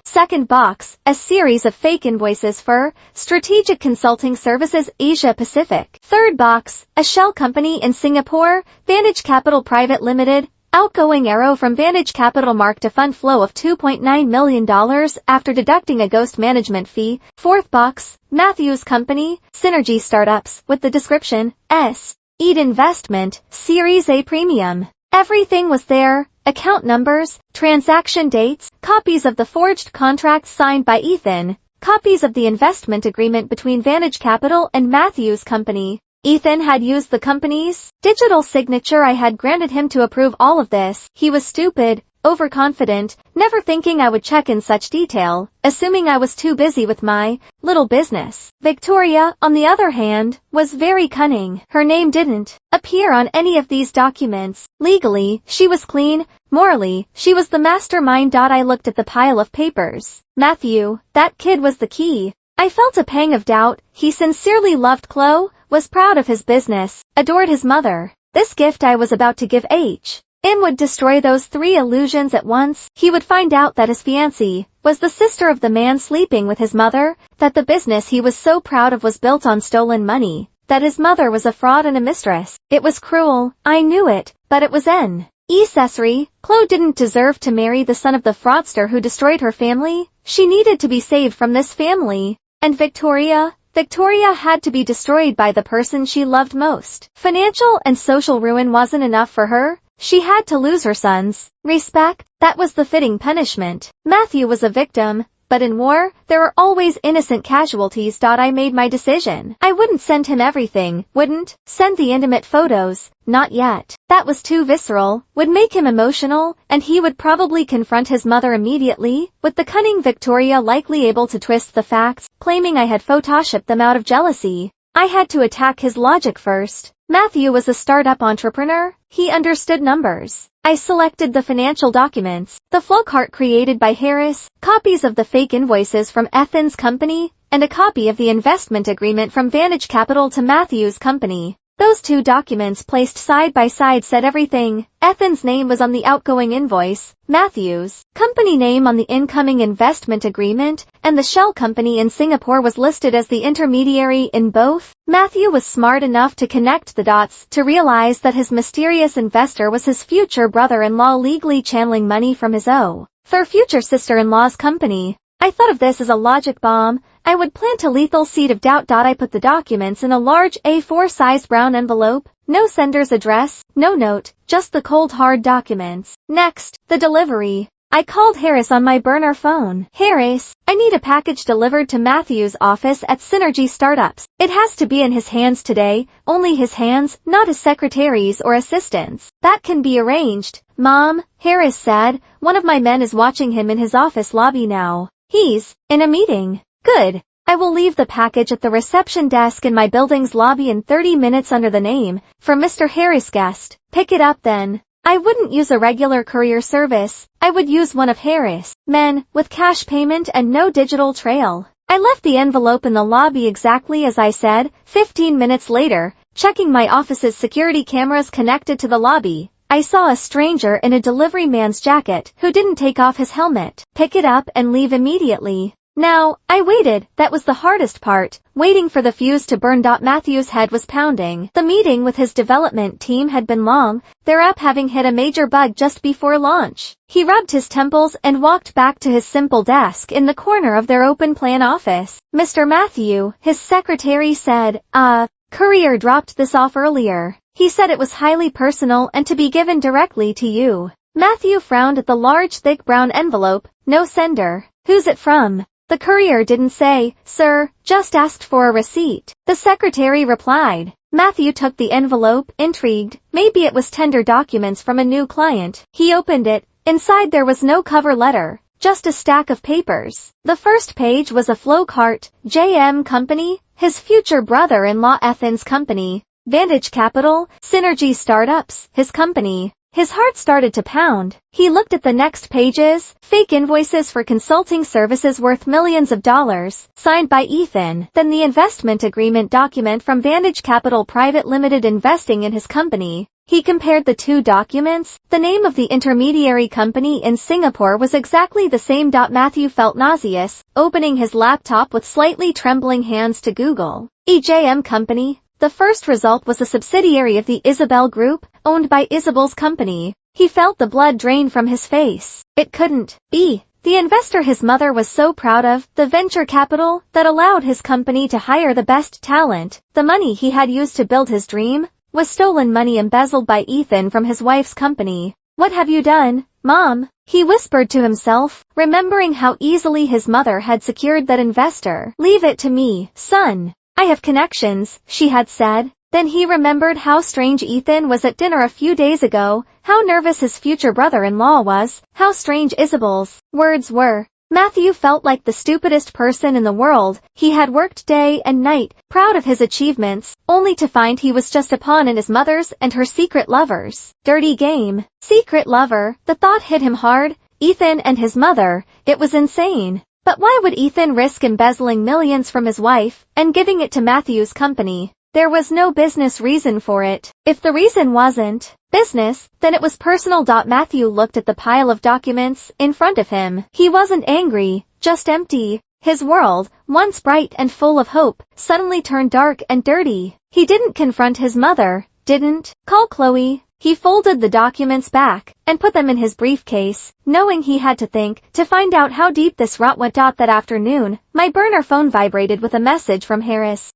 Second box, a series of fake invoices for Strategic Consulting Services Asia Pacific. Third box, a shell company in Singapore, Vantage Capital Private Limited. Outgoing arrow from Vantage Capital marked a fund flow of $2.9 million after deducting a ghost management fee. Fourth box, Matthew's company, Synergy Startups, with the description, Ed Investment, Series A Premium. Everything was there, account numbers, transaction dates, copies of the forged contracts signed by Ethan, copies of the investment agreement between Vantage Capital and Matthew's company. Ethan had used the company's digital signature. I had granted him to approve all of this. He was stupid, overconfident, never thinking I would check in such detail, assuming I was too busy with my little business. Victoria, on the other hand, was very cunning. Her name didn't appear on any of these documents. Legally, she was clean. Morally, she was the mastermind. I looked at the pile of papers. Matthew, that kid was the key. I felt a pang of doubt. He sincerely loved Chloe, was proud of his business, adored his mother. This gift I was about to give him would destroy those 3 illusions at once. He would find out that his fiancée was the sister of the man sleeping with his mother, that the business he was so proud of was built on stolen money, that his mother was a fraud and a mistress. It was cruel, I knew it, but it was necessary. Chloe didn't deserve to marry the son of the fraudster who destroyed her family. She needed to be saved from this family. And Victoria had to be destroyed by the person she loved most. Financial and social ruin wasn't enough for her. She had to lose her son's respect. That was the fitting punishment. Matthew was a victim, but in war, there are always innocent casualties. I made my decision. I wouldn't send him everything, wouldn't send the intimate photos, not yet. That was too visceral, would make him emotional, and he would probably confront his mother immediately, with the cunning Victoria likely able to twist the facts, claiming I had photoshopped them out of jealousy. I had to attack his logic first. Matthew was a startup entrepreneur. He understood numbers. I selected the financial documents, the flowchart created by Harris, copies of the fake invoices from Ethan's company, and a copy of the investment agreement from Vantage Capital to Matthew's company. Those two documents placed side by side said everything. Ethan's name was on the outgoing invoice, Matthew's company name on the incoming investment agreement, and the shell company in Singapore was listed as the intermediary in both. Matthew was smart enough to connect the dots to realize that his mysterious investor was his future brother-in-law legally channeling money from his for future sister-in-law's company. I thought of this as a logic bomb. I would plant a lethal seed of doubt. I put the documents in a large A4-sized brown envelope, no sender's address, no note, just the cold hard documents. Next, the delivery. I called Harris on my burner phone. Harris, I need a package delivered to Matthew's office at Synergy Startups. It has to be in his hands today, only his hands, not his secretary's or assistant's. That can be arranged. Mom, Harris said, one of my men is watching him in his office lobby now. He's in a meeting. Good. I will leave the package at the reception desk in my building's lobby in 30 minutes under the name, for Mr. Harris guest. Pick it up then. I wouldn't use a regular courier service. I would use one of Harris' men, with cash payment and no digital trail. I left the envelope in the lobby exactly as I said. 15 minutes later, checking my office's security cameras connected to the lobby, I saw a stranger in a delivery man's jacket who didn't take off his helmet, pick it up and leave immediately. Now, I waited. That was the hardest part, waiting for the fuse to burn. Matthew's head was pounding. The meeting with his development team had been long, their app having hit a major bug just before launch. He rubbed his temples and walked back to his simple desk in the corner of their open plan office. Mr. Matthew, his secretary said, courier dropped this off earlier. He said it was highly personal and to be given directly to you. Matthew frowned at the large thick brown envelope. No sender. Who's it from? The courier didn't say, sir, just asked for a receipt. The secretary replied. Matthew took the envelope, intrigued. Maybe it was tender documents from a new client. He opened it. Inside there was no cover letter, just a stack of papers. The first page was a flowchart, JM Company, his future brother-in-law Ethan's company, Vantage Capital, Synergy Startups, his company. His heart started to pound. He looked at the next pages, fake invoices for consulting services worth millions of dollars, signed by Ethan. Then the investment agreement document from Vantage Capital Private Limited investing in his company. He compared the two documents. The name of the intermediary company in Singapore was exactly the same. Matthew felt nauseous, opening his laptop with slightly trembling hands to Google. EJM Company. The first result was a subsidiary of the Isabel Group, owned by Isabel's company. He felt the blood drain from his face. It couldn't be the investor his mother was so proud of, the venture capital that allowed his company to hire the best talent. The money he had used to build his dream was stolen money embezzled by Ethan from his wife's company. What have you done, Mom? He whispered to himself, remembering how easily his mother had secured that investor. Leave it to me, son. I have connections, she had said. Then he remembered how strange Ethan was at dinner a few days ago, how nervous his future brother-in-law was, how strange Isabel's words were. Matthew felt like the stupidest person in the world. He had worked day and night, proud of his achievements, only to find he was just a pawn in his mother's and her secret lover's dirty game. Secret lover, the thought hit him hard. Ethan and his mother, it was insane. But why would Ethan risk embezzling millions from his wife and giving it to Matthew's company? There was no business reason for it. If the reason wasn't business, then it was personal. Matthew looked at the pile of documents in front of him. He wasn't angry, just empty. His world, once bright and full of hope, suddenly turned dark and dirty. He didn't confront his mother, didn't call Chloe. He folded the documents back and put them in his briefcase, knowing he had to think to find out how deep this rot went. That afternoon, my burner phone vibrated with a message from Harris.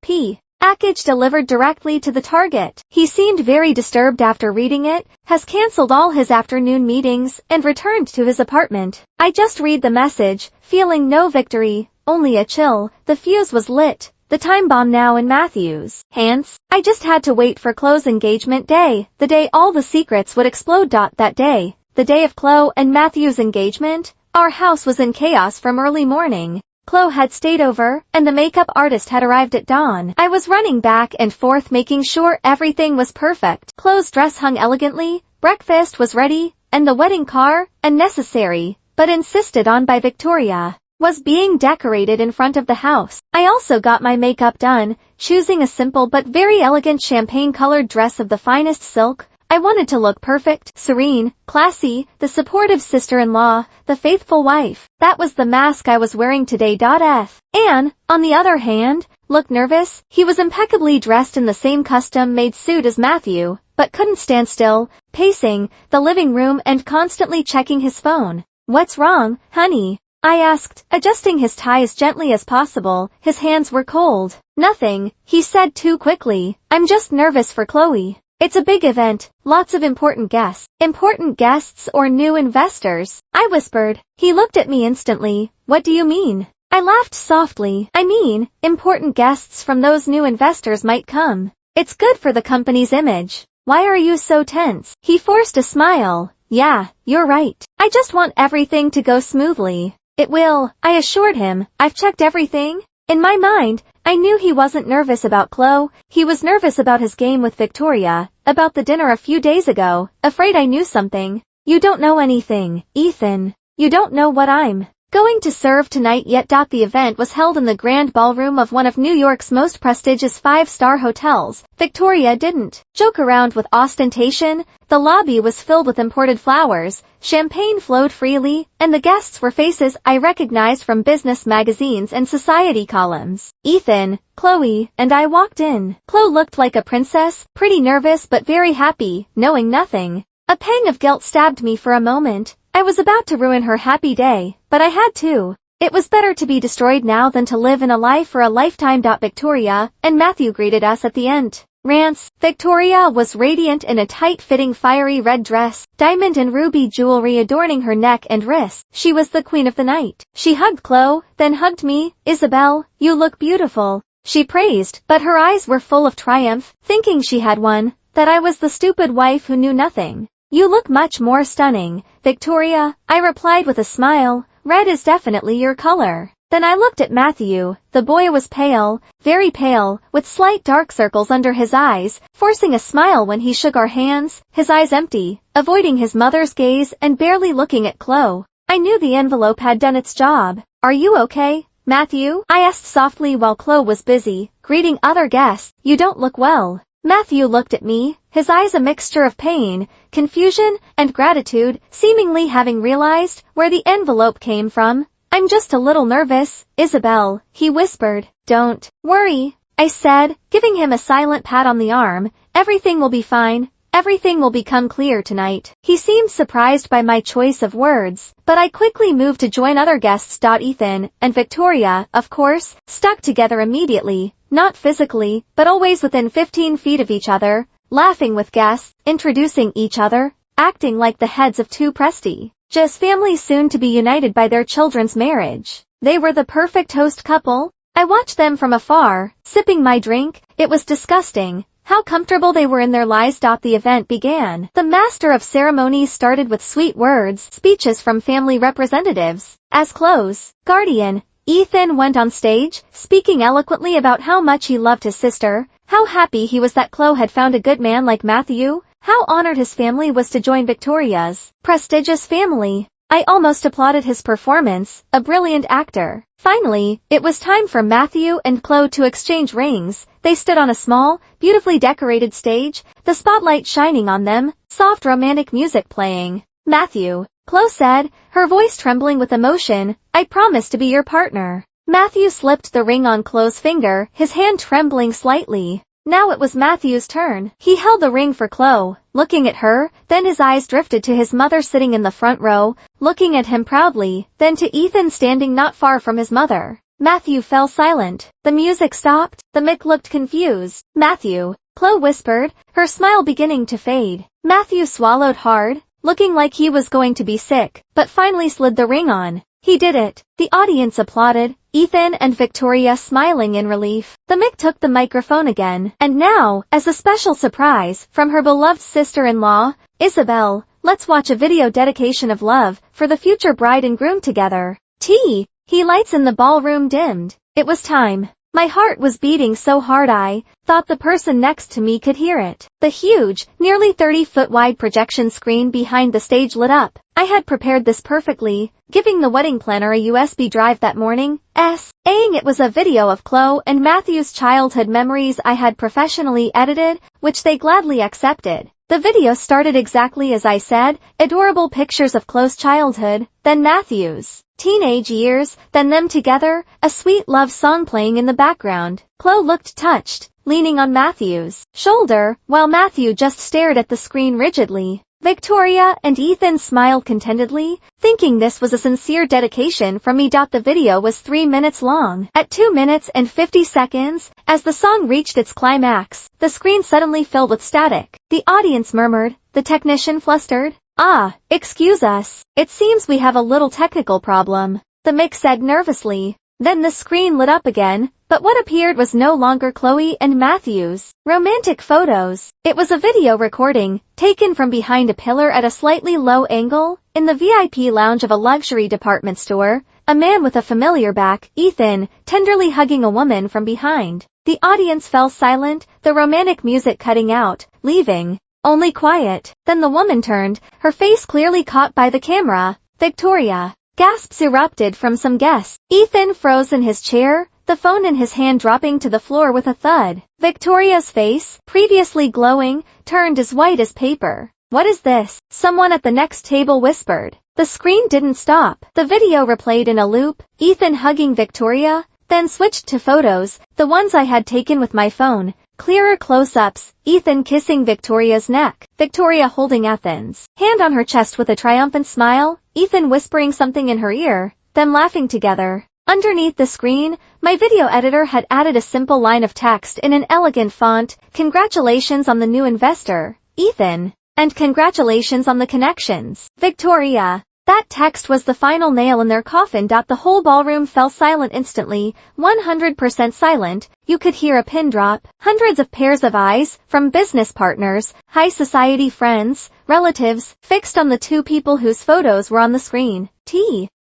Package delivered directly to the target. He seemed very disturbed after reading it, has cancelled all his afternoon meetings, and returned to his apartment. I just read the message, feeling no victory, only a chill. The fuse was lit. The time bomb now in Matthew's hands. I just had to wait for Chloe's engagement day, the day all the secrets would explode. That day, the day of Chloe and Matthew's engagement, our house was in chaos from early morning. Chloe had stayed over, and the makeup artist had arrived at dawn. I was running back and forth making sure everything was perfect. Chloe's dress hung elegantly, breakfast was ready, and the wedding car, unnecessary, but insisted on by Victoria, was being decorated in front of the house. I also got my makeup done, choosing a simple but very elegant champagne-colored dress of the finest silk. I wanted to look perfect, serene, classy, the supportive sister-in-law, the faithful wife. That was the mask I was wearing today. Anne, on the other hand, looked nervous. He was impeccably dressed in the same custom-made suit as Matthew, but couldn't stand still, pacing the living room and constantly checking his phone. "What's wrong, honey?" I asked, adjusting his tie as gently as possible. His hands were cold. "Nothing," he said too quickly. "I'm just nervous for Chloe. It's a big event, lots of important guests." "Important guests or new investors?" I whispered. He looked at me instantly. "What do you mean?" I laughed softly. "I mean, important guests from those new investors might come. It's good for the company's image." "Why are you so tense?" He forced a smile. "Yeah, you're right. I just want everything to go smoothly." "It will," I assured him. "I've checked everything." In my mind, I knew he wasn't nervous about Chloe. He was nervous about his game with Victoria, about the dinner a few days ago, afraid I knew something. "You don't know anything, Ethan. You don't know what I'm going to serve tonight yet." The event was held in the grand ballroom of one of New York's most prestigious 5-star hotels. Victoria didn't joke around with ostentation. The lobby was filled with imported flowers, champagne flowed freely, and the guests were faces I recognized from business magazines and society columns. Ethan, Chloe, and I walked in. Chloe looked like a princess, pretty nervous but very happy, knowing nothing. A pang of guilt stabbed me for a moment. I was about to ruin her happy day, but I had to. It was better to be destroyed now than to live in a lie for a lifetime. Victoria and Matthew greeted us at the end. Rance. Victoria was radiant in a tight-fitting fiery red dress, diamond and ruby jewelry adorning her neck and wrists. She was the queen of the night. She hugged Chloe, then hugged me. "Isabel, you look beautiful," she praised, but her eyes were full of triumph, thinking she had won, that I was the stupid wife who knew nothing. "You look much more stunning, Victoria," I replied with a smile. "Red is definitely your color." Then I looked at Matthew. The boy was pale, very pale, with slight dark circles under his eyes, forcing a smile when he shook our hands, his eyes empty, avoiding his mother's gaze and barely looking at Chloe. I knew the envelope had done its job. "Are you okay, Matthew?" I asked softly while Chloe was busy greeting other guests. "You don't look well." Matthew looked at me, his eyes a mixture of pain, confusion, and gratitude, seemingly having realized where the envelope came from. "I'm just a little nervous, Isabel," he whispered. "Don't worry," I said, giving him a silent pat on the arm. "Everything will be fine. Everything will become clear tonight." He seemed surprised by my choice of words, but I quickly moved to join other guests. Ethan and Victoria, of course, stuck together immediately, not physically, but always within 15 feet of each other, laughing with guests, introducing each other, acting like the heads of two prestigious families soon to be united by their children's marriage. They were the perfect host couple. I watched them from afar, sipping my drink. It was disgusting how comfortable they were in their lives. The event began. The master of ceremonies started with sweet words, speeches from family representatives. As Chloe's guardian, Ethan went on stage, speaking eloquently about how much he loved his sister, how happy he was that Chloe had found a good man like Matthew, how honored his family was to join Victoria's prestigious family. I almost applauded his performance, a brilliant actor. Finally, it was time for Matthew and Chloe to exchange rings. They stood on a small, beautifully decorated stage, the spotlight shining on them, soft romantic music playing. "Matthew," Chloe said, her voice trembling with emotion, "I promise to be your partner." Matthew slipped the ring on Chloe's finger, his hand trembling slightly. Now it was Matthew's turn. He held the ring for Chloe, looking at her, then his eyes drifted to his mother sitting in the front row, looking at him proudly, then to Ethan standing not far from his mother. Matthew fell silent. The music stopped. The mic looked confused. Matthew, Chloe whispered, her smile beginning to fade. Matthew swallowed hard, looking like he was going to be sick, but finally slid the ring on. He did it. The audience applauded, Ethan and Victoria smiling in relief. The mic took the microphone again. And now, as a special surprise from her beloved sister-in-law, Isabel, let's watch a video dedication of love for the future bride and groom together. He lights in the ballroom dimmed. It was time. My heart was beating so hard I thought the person next to me could hear it. The huge, nearly 30-foot wide projection screen behind the stage lit up. I had prepared this perfectly, giving the wedding planner a USB drive that morning, saying it was a video of Chloe and Matthew's childhood memories I had professionally edited, which they gladly accepted. The video started exactly as I said, adorable pictures of Chloe's childhood, then Matthew's teenage years, then them together, a sweet love song playing in the background. Chloe looked touched, leaning on Matthew's shoulder, while Matthew just stared at the screen rigidly. Victoria and Ethan smiled contentedly, thinking this was a sincere dedication from me. The video was 3 minutes long. At 2 minutes and 50 seconds, as the song reached its climax, the screen suddenly filled with static. The audience murmured, the technician flustered. Excuse us. It seems we have a little technical problem, the mic said nervously. Then the screen lit up again, but what appeared was no longer Chloe and Matthew's romantic photos. It was a video recording, taken from behind a pillar at a slightly low angle, in the VIP lounge of a luxury department store, a man with a familiar back, Ethan, tenderly hugging a woman from behind. The audience fell silent, the romantic music cutting out, leaving only quiet. Then the woman turned, her face clearly caught by the camera. Victoria. Gasps erupted from some guests. Ethan froze in his chair, the phone in his hand dropping to the floor with a thud. Victoria's face, previously glowing, turned as white as paper. What is this? Someone at the next table whispered. The screen didn't stop. The video replayed in a loop, Ethan hugging Victoria, then switched to photos, the ones I had taken with my phone. Clearer close-ups, Ethan kissing Victoria's neck, Victoria holding Ethan's hand on her chest with a triumphant smile, Ethan whispering something in her ear, them laughing together. Underneath the screen, my video editor had added a simple line of text in an elegant font, congratulations on the new investor, Ethan, and congratulations on the connections, Victoria. That text was the final nail in their coffin. The whole ballroom fell silent instantly, 100% silent. You could hear a pin drop. Hundreds of pairs of eyes, from business partners, high society friends, relatives, fixed on the two people whose photos were on the screen.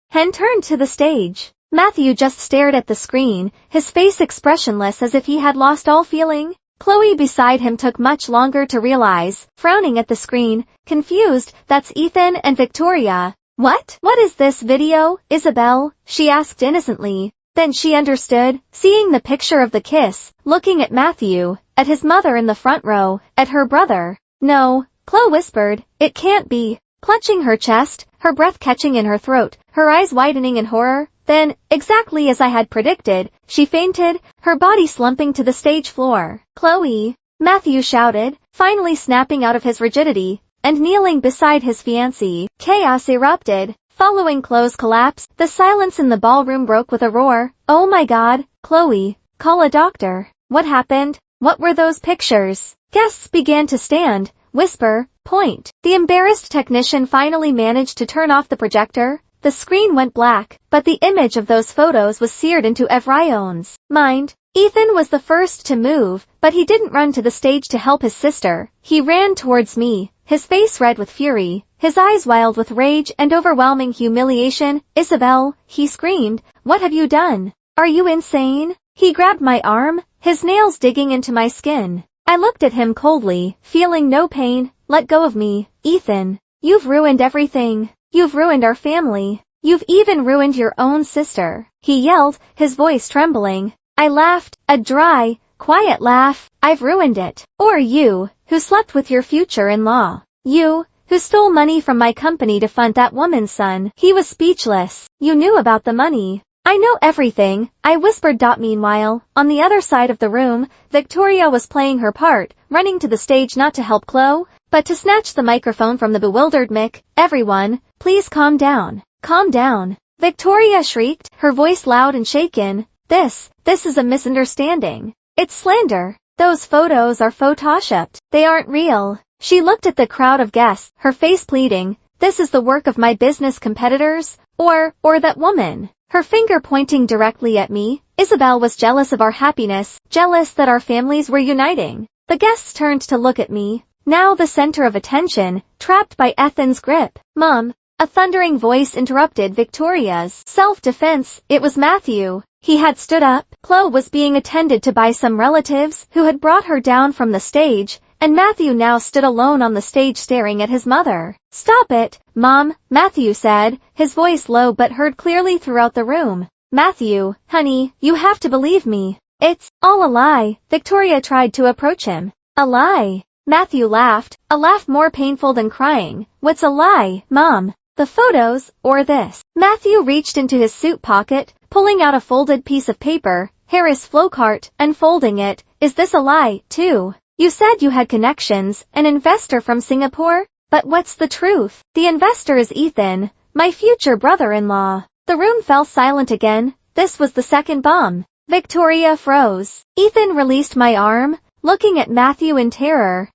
Hen turned to the stage. Matthew just stared at the screen, his face expressionless as if he had lost all feeling. Chloe beside him took much longer to realize, frowning at the screen, confused, that's Ethan and Victoria. What is this video, Isabel? She asked innocently. Then she understood, seeing the picture of the kiss, looking at Matthew, at his mother in the front row, at her brother. No, Chloe whispered, it can't be. Clutching her chest, her breath catching in her throat, her eyes widening in horror, then, exactly as I had predicted, she fainted, her body slumping to the stage floor. Chloe! Matthew shouted, finally snapping out of his rigidity, and kneeling beside his fiancée. Chaos erupted. Following Chloe's collapse, the silence in the ballroom broke with a roar. Oh my God, Chloe, call a doctor. What happened? What were those pictures? Guests began to stand, whisper, point. The embarrassed technician finally managed to turn off the projector. The screen went black, but the image of those photos was seared into everyone's mind. Ethan was the first to move, but he didn't run to the stage to help his sister. He ran towards me, his face red with fury, his eyes wild with rage and overwhelming humiliation. Isabel, he screamed, what have you done? Are you insane? He grabbed my arm, his nails digging into my skin. I looked at him coldly, feeling no pain. Let go of me, Ethan. You've ruined everything. You've ruined our family. You've even ruined your own sister. He yelled, his voice trembling. I laughed, a dry, quiet laugh. I've ruined it. Or you, who slept with your future-in-law. You, who stole money from my company to fund that woman's son. He was speechless. You knew about the money. I know everything, I whispered. Meanwhile, on the other side of the room, Victoria was playing her part, running to the stage not to help Chloe, but to snatch the microphone from the bewildered mic. Everyone, please calm down. Calm down. Victoria shrieked, her voice loud and shaken. This is a misunderstanding. It's slander. Those photos are photoshopped. They aren't real. She looked at the crowd of guests, her face pleading. This is the work of my business competitors, or that woman. Her finger pointing directly at me. Isabel was jealous of our happiness, jealous that our families were uniting. The guests turned to look at me, now the center of attention, trapped by Ethan's grip. Mom, a thundering voice interrupted Victoria's self-defense. It was Matthew. He had stood up. Chloe was being attended to by some relatives who had brought her down from the stage, and Matthew now stood alone on the stage staring at his mother. Stop it, Mom, Matthew said, his voice low but heard clearly throughout the room. Matthew, honey, you have to believe me. It's all a lie. Victoria tried to approach him. A lie. Matthew laughed, a laugh more painful than crying. What's a lie, Mom? The photos, or this? Matthew reached into his suit pocket, pulling out a folded piece of paper. Harris Flockhart, unfolding it. Is this a lie, too? You said you had connections, an investor from Singapore? But what's the truth? The investor is Ethan, my future brother-in-law. The room fell silent again. This was the second bomb. Victoria froze. Ethan released my arm, looking at Matthew in terror.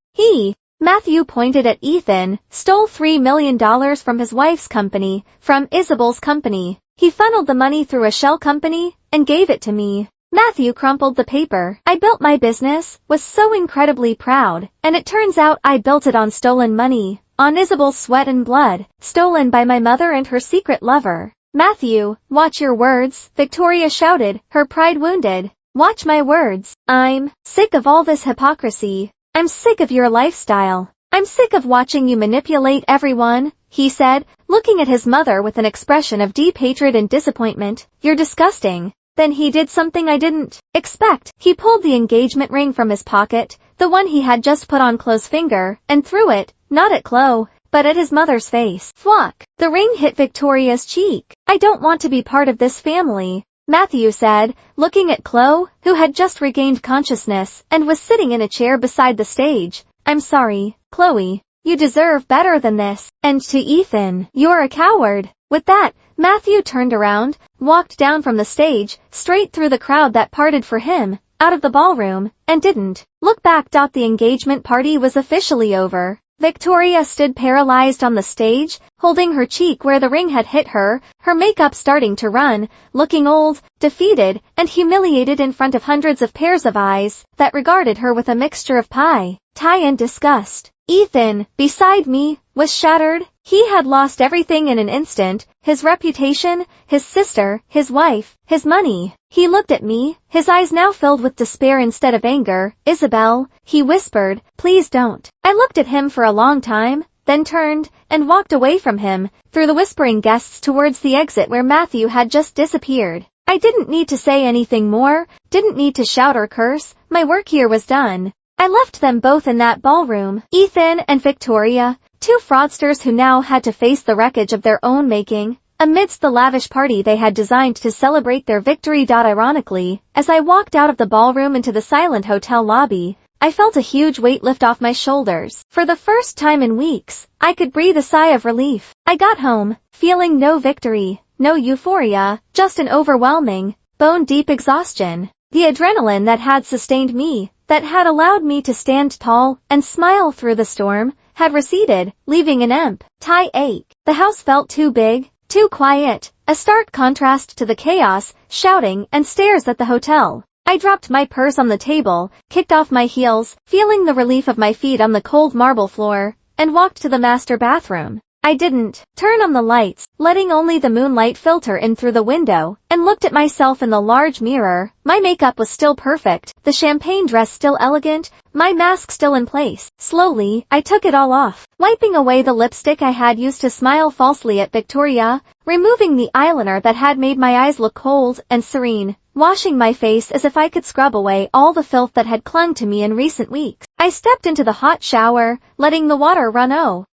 Matthew pointed at Ethan, stole $3 million from his wife's company, from Isabel's company. He funneled the money through a shell company, and gave it to me. Matthew crumpled the paper. I built my business, was so incredibly proud, and it turns out I built it on stolen money, on Isabel's sweat and blood, stolen by my mother and her secret lover. Matthew, watch your words, Victoria shouted, her pride wounded. Watch my words. I'm sick of all this hypocrisy. I'm sick of your lifestyle. I'm sick of watching you manipulate everyone, he said, looking at his mother with an expression of deep hatred and disappointment. You're disgusting. Then he did something I didn't expect. He pulled the engagement ring from his pocket, the one he had just put on Chloe's finger, and threw it, not at Chloe, but at his mother's face. Thwack! The ring hit Victoria's cheek. I don't want to be part of this family, Matthew said, looking at Chloe, who had just regained consciousness and was sitting in a chair beside the stage. I'm sorry, Chloe. You deserve better than this. And to Ethan, you're a coward. With that, Matthew turned around, walked down from the stage, straight through the crowd that parted for him, out of the ballroom, and didn't look back. The engagement party was officially over. Victoria stood paralyzed on the stage, holding her cheek where the ring had hit her, her makeup starting to run, looking old, defeated, and humiliated in front of hundreds of pairs of eyes that regarded her with a mixture of pie, and disgust. Ethan, beside me, was shattered. He had lost everything in an instant, his reputation, his sister, his wife, his money. He looked at me, his eyes now filled with despair instead of anger. Isabel, he whispered, please don't. I looked at him for a long time, then turned, and walked away from him, through the whispering guests towards the exit where Matthew had just disappeared. I didn't need to say anything more, didn't need to shout or curse, my work here was done. I left them both in that ballroom, Ethan and Victoria, two fraudsters who now had to face the wreckage of their own making, amidst the lavish party they had designed to celebrate their victory. Ironically, as I walked out of the ballroom into the silent hotel lobby, I felt a huge weight lift off my shoulders. For the first time in weeks, I could breathe a sigh of relief. I got home, feeling no victory, no euphoria, just an overwhelming, bone-deep exhaustion. The adrenaline that had sustained me, that had allowed me to stand tall and smile through the storm, had receded, leaving an empty ache. The house felt too big, too quiet, a stark contrast to the chaos, shouting, and stares at the hotel. I dropped my purse on the table, kicked off my heels, feeling the relief of my feet on the cold marble floor, and walked to the master bathroom. I didn't turn on the lights, letting only the moonlight filter in through the window, and looked at myself in the large mirror. My makeup was still perfect, the champagne dress still elegant, my mask still in place. Slowly, I took it all off, wiping away the lipstick I had used to smile falsely at Victoria, removing the eyeliner that had made my eyes look cold and serene, washing my face as if I could scrub away all the filth that had clung to me in recent weeks. I stepped into the hot shower, letting the water run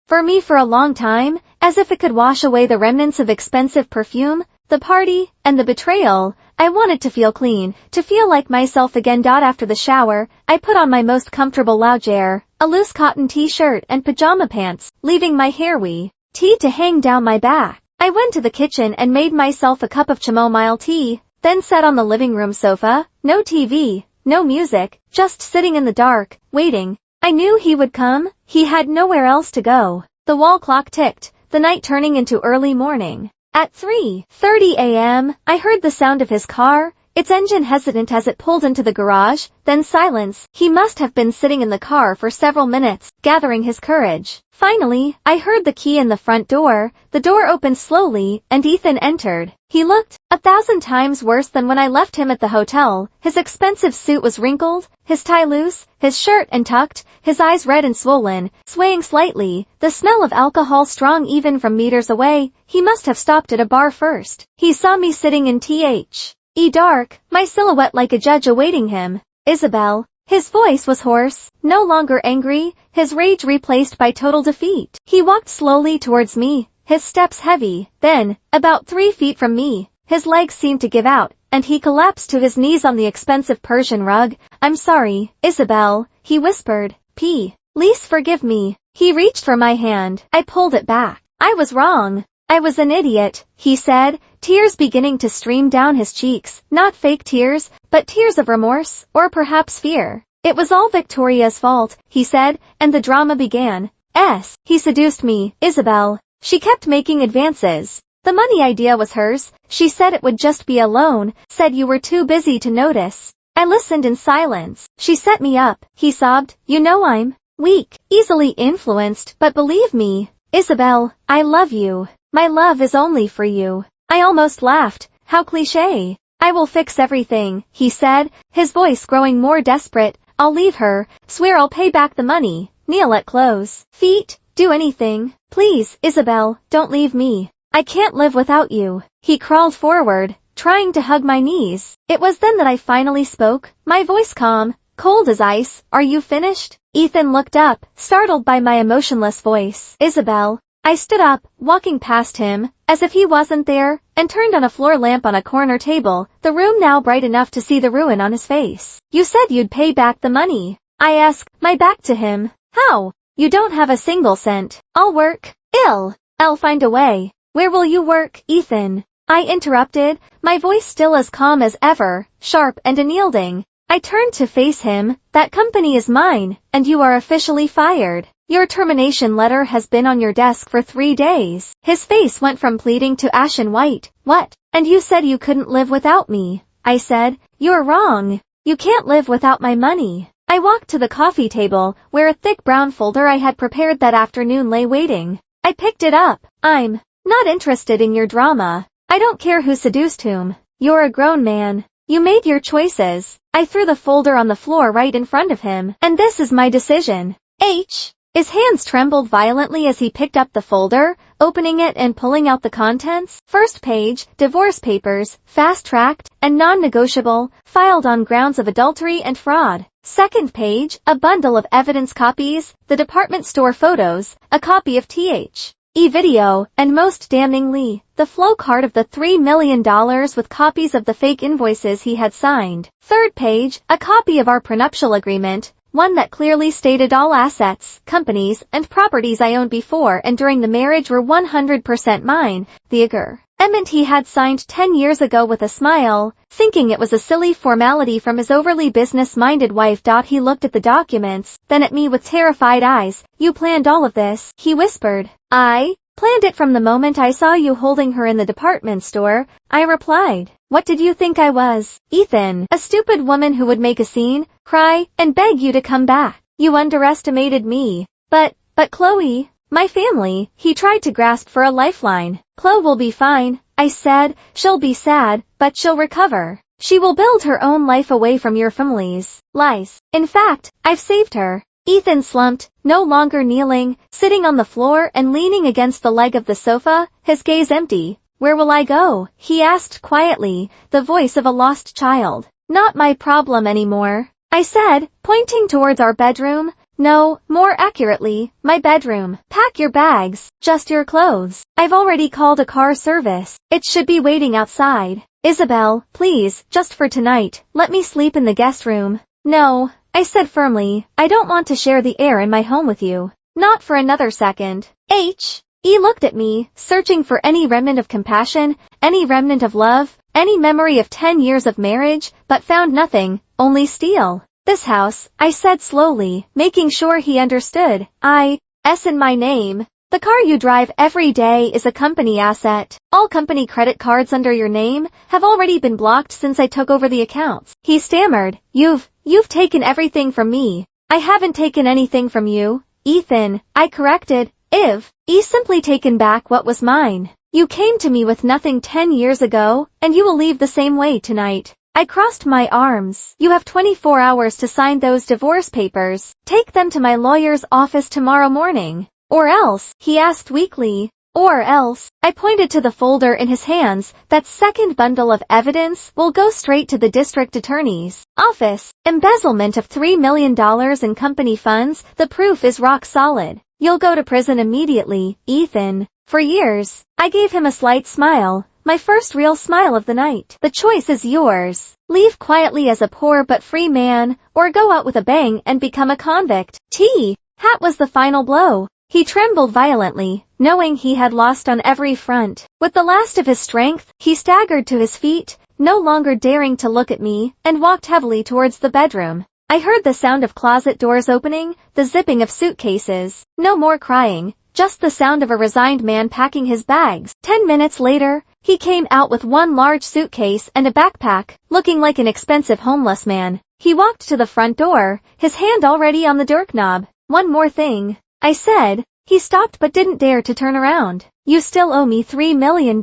for me for a long time, as if it could wash away the remnants of expensive perfume, the party, and the betrayal. I wanted to feel clean, to feel like myself again. After the shower, I put on my most comfortable loungewear, a loose cotton t-shirt and pajama pants, leaving my hair to hang down my back. I went to the kitchen and made myself a cup of chamomile tea, then sat on the living room sofa, no TV, no music, just sitting in the dark, waiting. I knew he would come, he had nowhere else to go. The wall clock ticked, the night turning into early morning. At 3:30 a.m., I heard the sound of his car, its engine hesitant as it pulled into the garage, then silence. He must have been sitting in the car for several minutes, gathering his courage. Finally, I heard the key in the front door, the door opened slowly, and Ethan entered. He looked 1,000 times worse than when I left him at the hotel. His expensive suit was wrinkled, his tie loose, his shirt untucked, his eyes red and swollen, swaying slightly, the smell of alcohol strong even from meters away. He must have stopped at a bar first. He saw me sitting in dark, my silhouette like a judge awaiting him. Isabel. His voice was hoarse, no longer angry, his rage replaced by total defeat. He walked slowly towards me, his steps heavy. Then, about 3 feet from me, his legs seemed to give out, and he collapsed to his knees on the expensive Persian rug. "I'm sorry, Isabel," he whispered. "Please forgive me." He reached for my hand. I pulled it back. "I was wrong. I was an idiot," he said, tears beginning to stream down his cheeks, not fake tears, but tears of remorse, or perhaps fear. "It was all Victoria's fault," he said, and the drama began. He seduced me, Isabel. She kept making advances. The money idea was hers. She said it would just be a loan, said you were too busy to notice. I listened in silence. "She set me up," he sobbed. "You know I'm weak, easily influenced, but believe me, Isabel, I love you. My love is only for you." I almost laughed. How cliché. "I will fix everything," he said, his voice growing more desperate. "I'll leave her, swear I'll pay back the money, kneel at clothes feet, do anything. Please, Isabel, don't leave me. I can't live without you." He crawled forward, trying to hug my knees. It was then that I finally spoke, my voice calm, cold as ice. "Are you finished?" Ethan looked up, startled by my emotionless voice. "Isabel." I stood up, walking past him, as if he wasn't there, and turned on a floor lamp on a corner table, the room now bright enough to see the ruin on his face. "You said you'd pay back the money," I asked, my back to him. "How? You don't have a single cent." "I'll work. I'll find a way." "Where will you work, Ethan?" I interrupted, my voice still as calm as ever, sharp and unyielding. I turned to face him. "That company is mine, and you are officially fired. Your termination letter has been on your desk for 3 days. His face went from pleading to ashen white. "What? And you said you couldn't live without me." I said. "You're wrong. You can't live without my money." I walked to the coffee table, where a thick brown folder I had prepared that afternoon lay waiting. I picked it up. "I'm not interested in your drama. I don't care who seduced whom. You're a grown man. You made your choices." I threw the folder on the floor right in front of him. "And this is my decision." His hands trembled violently as he picked up the folder, opening it and pulling out the contents. First page, divorce papers, fast-tracked, and non-negotiable, filed on grounds of adultery and fraud. Second page, a bundle of evidence copies, the department store photos, a copy of video, and most damningly, the flow card of the $3 million with copies of the fake invoices he had signed. Third page, a copy of our prenuptial agreement, one that clearly stated all assets, companies, and properties I owned before and during the marriage were 100% mine. The agreement he had signed 10 years ago with a smile, thinking it was a silly formality from his overly business-minded wife. He looked at the documents, then at me with terrified eyes. "You planned all of this," he whispered. "I planned it from the moment I saw you holding her in the department store," I replied. "What did you think I was, Ethan? A stupid woman who would make a scene, cry, and beg you to come back? You underestimated me." But Chloe, my family," he tried to grasp for a lifeline. "Chloe will be fine," I said. "She'll be sad, but she'll recover. She will build her own life away from your family's lies. In fact, I've saved her." Ethan slumped, no longer kneeling, sitting on the floor and leaning against the leg of the sofa, his gaze empty. "Where will I go?" he asked quietly, the voice of a lost child. "Not my problem anymore," I said, pointing towards our bedroom. "No, more accurately, my bedroom. Pack your bags, just your clothes. I've already called a car service. It should be waiting outside. Isabel, please, just for tonight, let me sleep in the guest room." "No," I said firmly, "I don't want to share the air in my home with you. Not for another second." E looked at me, searching for any remnant of compassion, any remnant of love, any memory of 10 years of marriage, but found nothing, only steel. This house, I said slowly, making sure he understood. S in my name. The car you drive every day is a company asset. All company credit cards under your name have already been blocked since I took over the accounts. He stammered. You've taken everything from me. I haven't taken anything from you, Ethan, I corrected. E simply taken back what was mine. You came to me with nothing 10 years ago, and you will leave the same way tonight. I crossed my arms. You have 24 hours to sign those divorce papers. Take them to my lawyer's office tomorrow morning. Or else, he asked weakly. Or else, I pointed to the folder in his hands. That second bundle of evidence will go straight to the district attorney's office. Embezzlement of $3 million in company funds. The proof is rock solid. You'll go to prison immediately, Ethan. For years, I gave him a slight smile. My first real smile of the night. The choice is yours. Leave quietly as a poor but free man, or go out with a bang and become a convict. Hat was the final blow. He trembled violently, knowing he had lost on every front. With the last of his strength, he staggered to his feet, no longer daring to look at me, and walked heavily towards the bedroom. I heard the sound of closet doors opening, the zipping of suitcases. No more crying, just the sound of a resigned man packing his bags. 10 minutes later, he came out with one large suitcase and a backpack, looking like an expensive homeless man. He walked to the front door, his hand already on the doorknob. One more thing, I said. He stopped but didn't dare to turn around. You still owe me $3 million.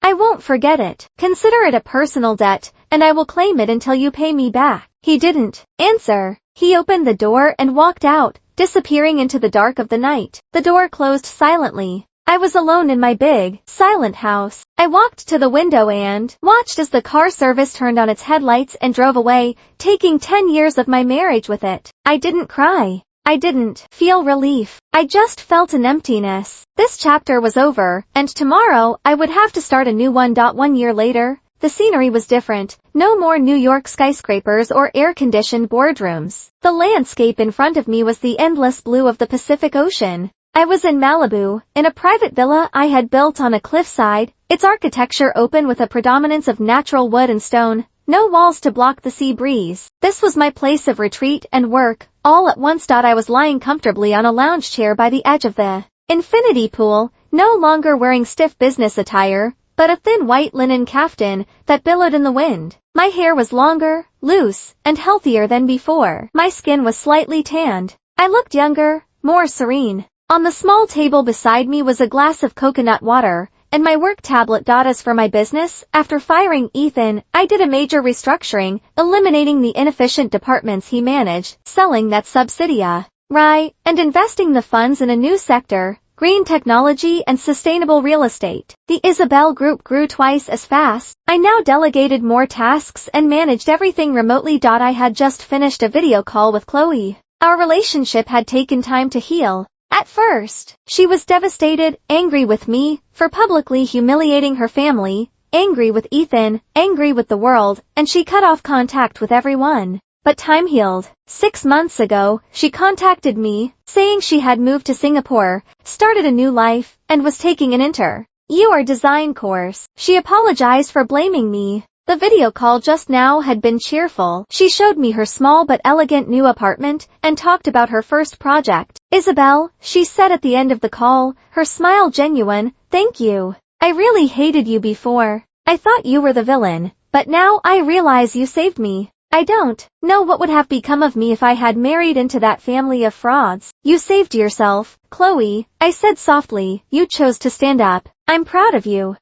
I won't forget it. Consider it a personal debt, and I will claim it until you pay me back. He didn't answer. He opened the door and walked out, disappearing into the dark of the night. The door closed silently. I was alone in my big, silent house. I walked to the window and watched as the car service turned on its headlights and drove away, taking 10 years of my marriage with it. I didn't cry. I didn't feel relief. I just felt an emptiness. This chapter was over, and tomorrow I would have to start a new one. 1 year later, the scenery was different. No more New York skyscrapers or air-conditioned boardrooms. The landscape in front of me was the endless blue of the Pacific Ocean. I was in Malibu, in a private villa I had built on a cliffside, its architecture open with a predominance of natural wood and stone. No walls to block the sea breeze. This was my place of retreat and work, all at once. I was lying comfortably on a lounge chair by the edge of the infinity pool, no longer wearing stiff business attire, but a thin white linen kaftan that billowed in the wind. My hair was longer, loose, and healthier than before. My skin was slightly tanned. I looked younger, more serene. On the small table beside me was a glass of coconut water, and my work tablet. As for my business, after firing Ethan, I did a major restructuring, eliminating the inefficient departments he managed, selling that subsidiary, and investing the funds in a new sector, green technology and sustainable real estate. The Isabel Group grew twice as fast. I now delegated more tasks and managed everything remotely. I had just finished a video call with Chloe. Our relationship had taken time to heal. At first, she was devastated, angry with me for publicly humiliating her family, angry with Ethan, angry with the world, and she cut off contact with everyone. But time healed. 6 months ago, she contacted me, saying she had moved to Singapore, started a new life, and was taking an interior design course. She apologized for blaming me. The video call just now had been cheerful. She showed me her small but elegant new apartment and talked about her first project. Isabel, she said at the end of the call, her smile genuine, thank you. I really hated you before. I thought you were the villain, but now I realize you saved me. I don't know what would have become of me if I had married into that family of frauds. You saved yourself, Chloe, I said softly. You chose to stand up. I'm proud of you.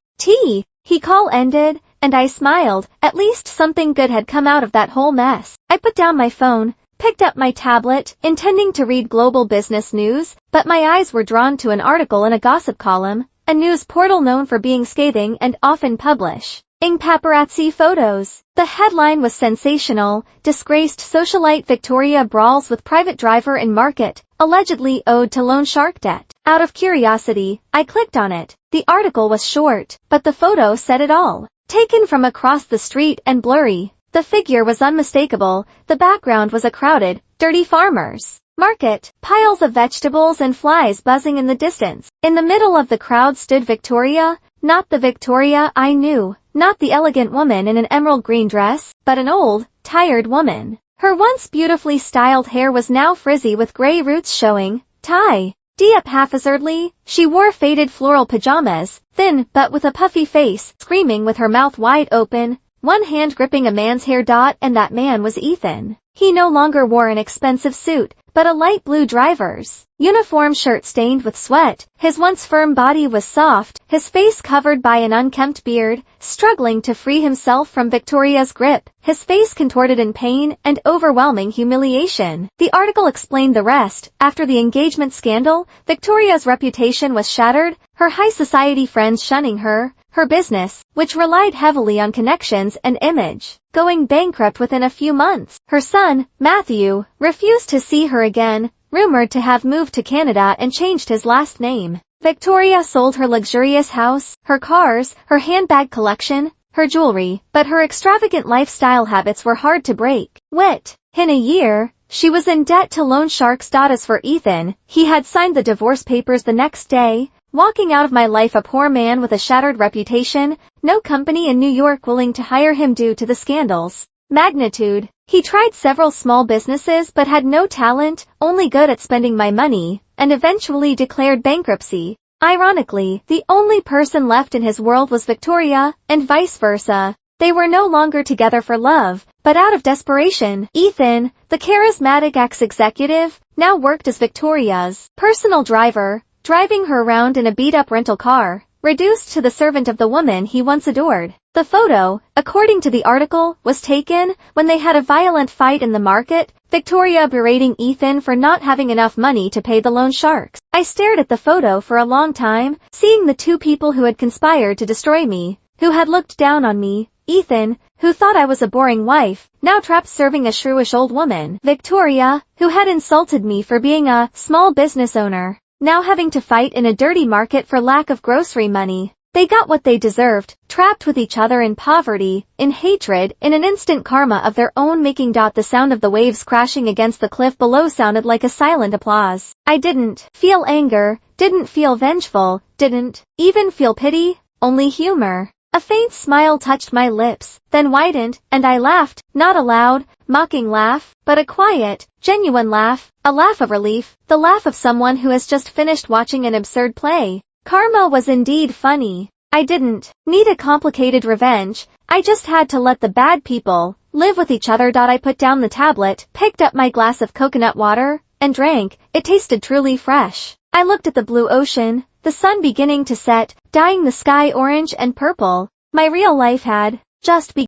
He call ended, and I smiled. At least something good had come out of that whole mess. I put down my phone, picked up my tablet, intending to read global business news, but my eyes were drawn to an article in a gossip column, a news portal known for being scathing and often publishing paparazzi photos. The headline was sensational. Disgraced socialite Victoria brawls with private driver in market, allegedly owed to loan shark debt. Out of curiosity, I clicked on it. The article was short, but the photo said it all. Taken from across the street and blurry, the figure was unmistakable. The background was a crowded, dirty farmer's Market, piles of vegetables and flies buzzing in the distance. In the middle of the crowd stood Victoria, not the Victoria I knew, not the elegant woman in an emerald green dress, but an old, tired woman. Her once beautifully styled hair was now frizzy with gray roots showing, tied up haphazardly. She wore faded floral pajamas, thin but with a puffy face, screaming with her mouth wide open, one hand gripping a man's hair. And that man was Ethan. He no longer wore an expensive suit, but a light blue driver's uniform shirt stained with sweat. His once firm body was soft, his face covered by an unkempt beard, struggling to free himself from Victoria's grip, his face contorted in pain and overwhelming humiliation. The article explained the rest. After the engagement scandal, Victoria's reputation was shattered, her high society friends shunning her, her business, which relied heavily on connections and image, going bankrupt within a few months. Her son, Matthew, refused to see her again, rumored to have moved to Canada and changed his last name. Victoria sold her luxurious house, her cars, her handbag collection, her jewelry, but her extravagant lifestyle habits were hard to break. In a year, she was in debt to loan sharks. As for Ethan, he had signed the divorce papers the next day, walking out of my life a poor man with a shattered reputation, no company in New York willing to hire him due to the scandal's magnitude. He tried several small businesses but had no talent, only good at spending my money, and eventually declared bankruptcy. Ironically, the only person left in his world was Victoria, and vice versa. They were no longer together for love, but out of desperation. Ethan, the charismatic ex-executive, now worked as Victoria's personal driver, driving her around in a beat-up rental car, reduced to the servant of the woman he once adored. The photo, according to the article, was taken when they had a violent fight in the market, Victoria berating Ethan for not having enough money to pay the loan sharks. I stared at the photo for a long time, seeing the two people who had conspired to destroy me, who had looked down on me. Ethan, who thought I was a boring wife, now trapped serving a shrewish old woman. Victoria, who had insulted me for being a small business owner, now having to fight in a dirty market for lack of grocery money. They got what they deserved, trapped with each other in poverty, in hatred, in an instant karma of their own making. The sound of the waves crashing against the cliff below sounded like a silent applause. I didn't feel anger, didn't feel vengeful, didn't even feel pity, only humor. A faint smile touched my lips, then widened, and I laughed, not a loud, mocking laugh, but a quiet, genuine laugh, a laugh of relief, the laugh of someone who has just finished watching an absurd play. Karma was indeed funny. I didn't need a complicated revenge, I just had to let the bad people live with each other. I put down the tablet, picked up my glass of coconut water, and drank. It tasted truly fresh. I looked at the blue ocean, the sun beginning to set, dyeing the sky orange and purple. My real life had just begun.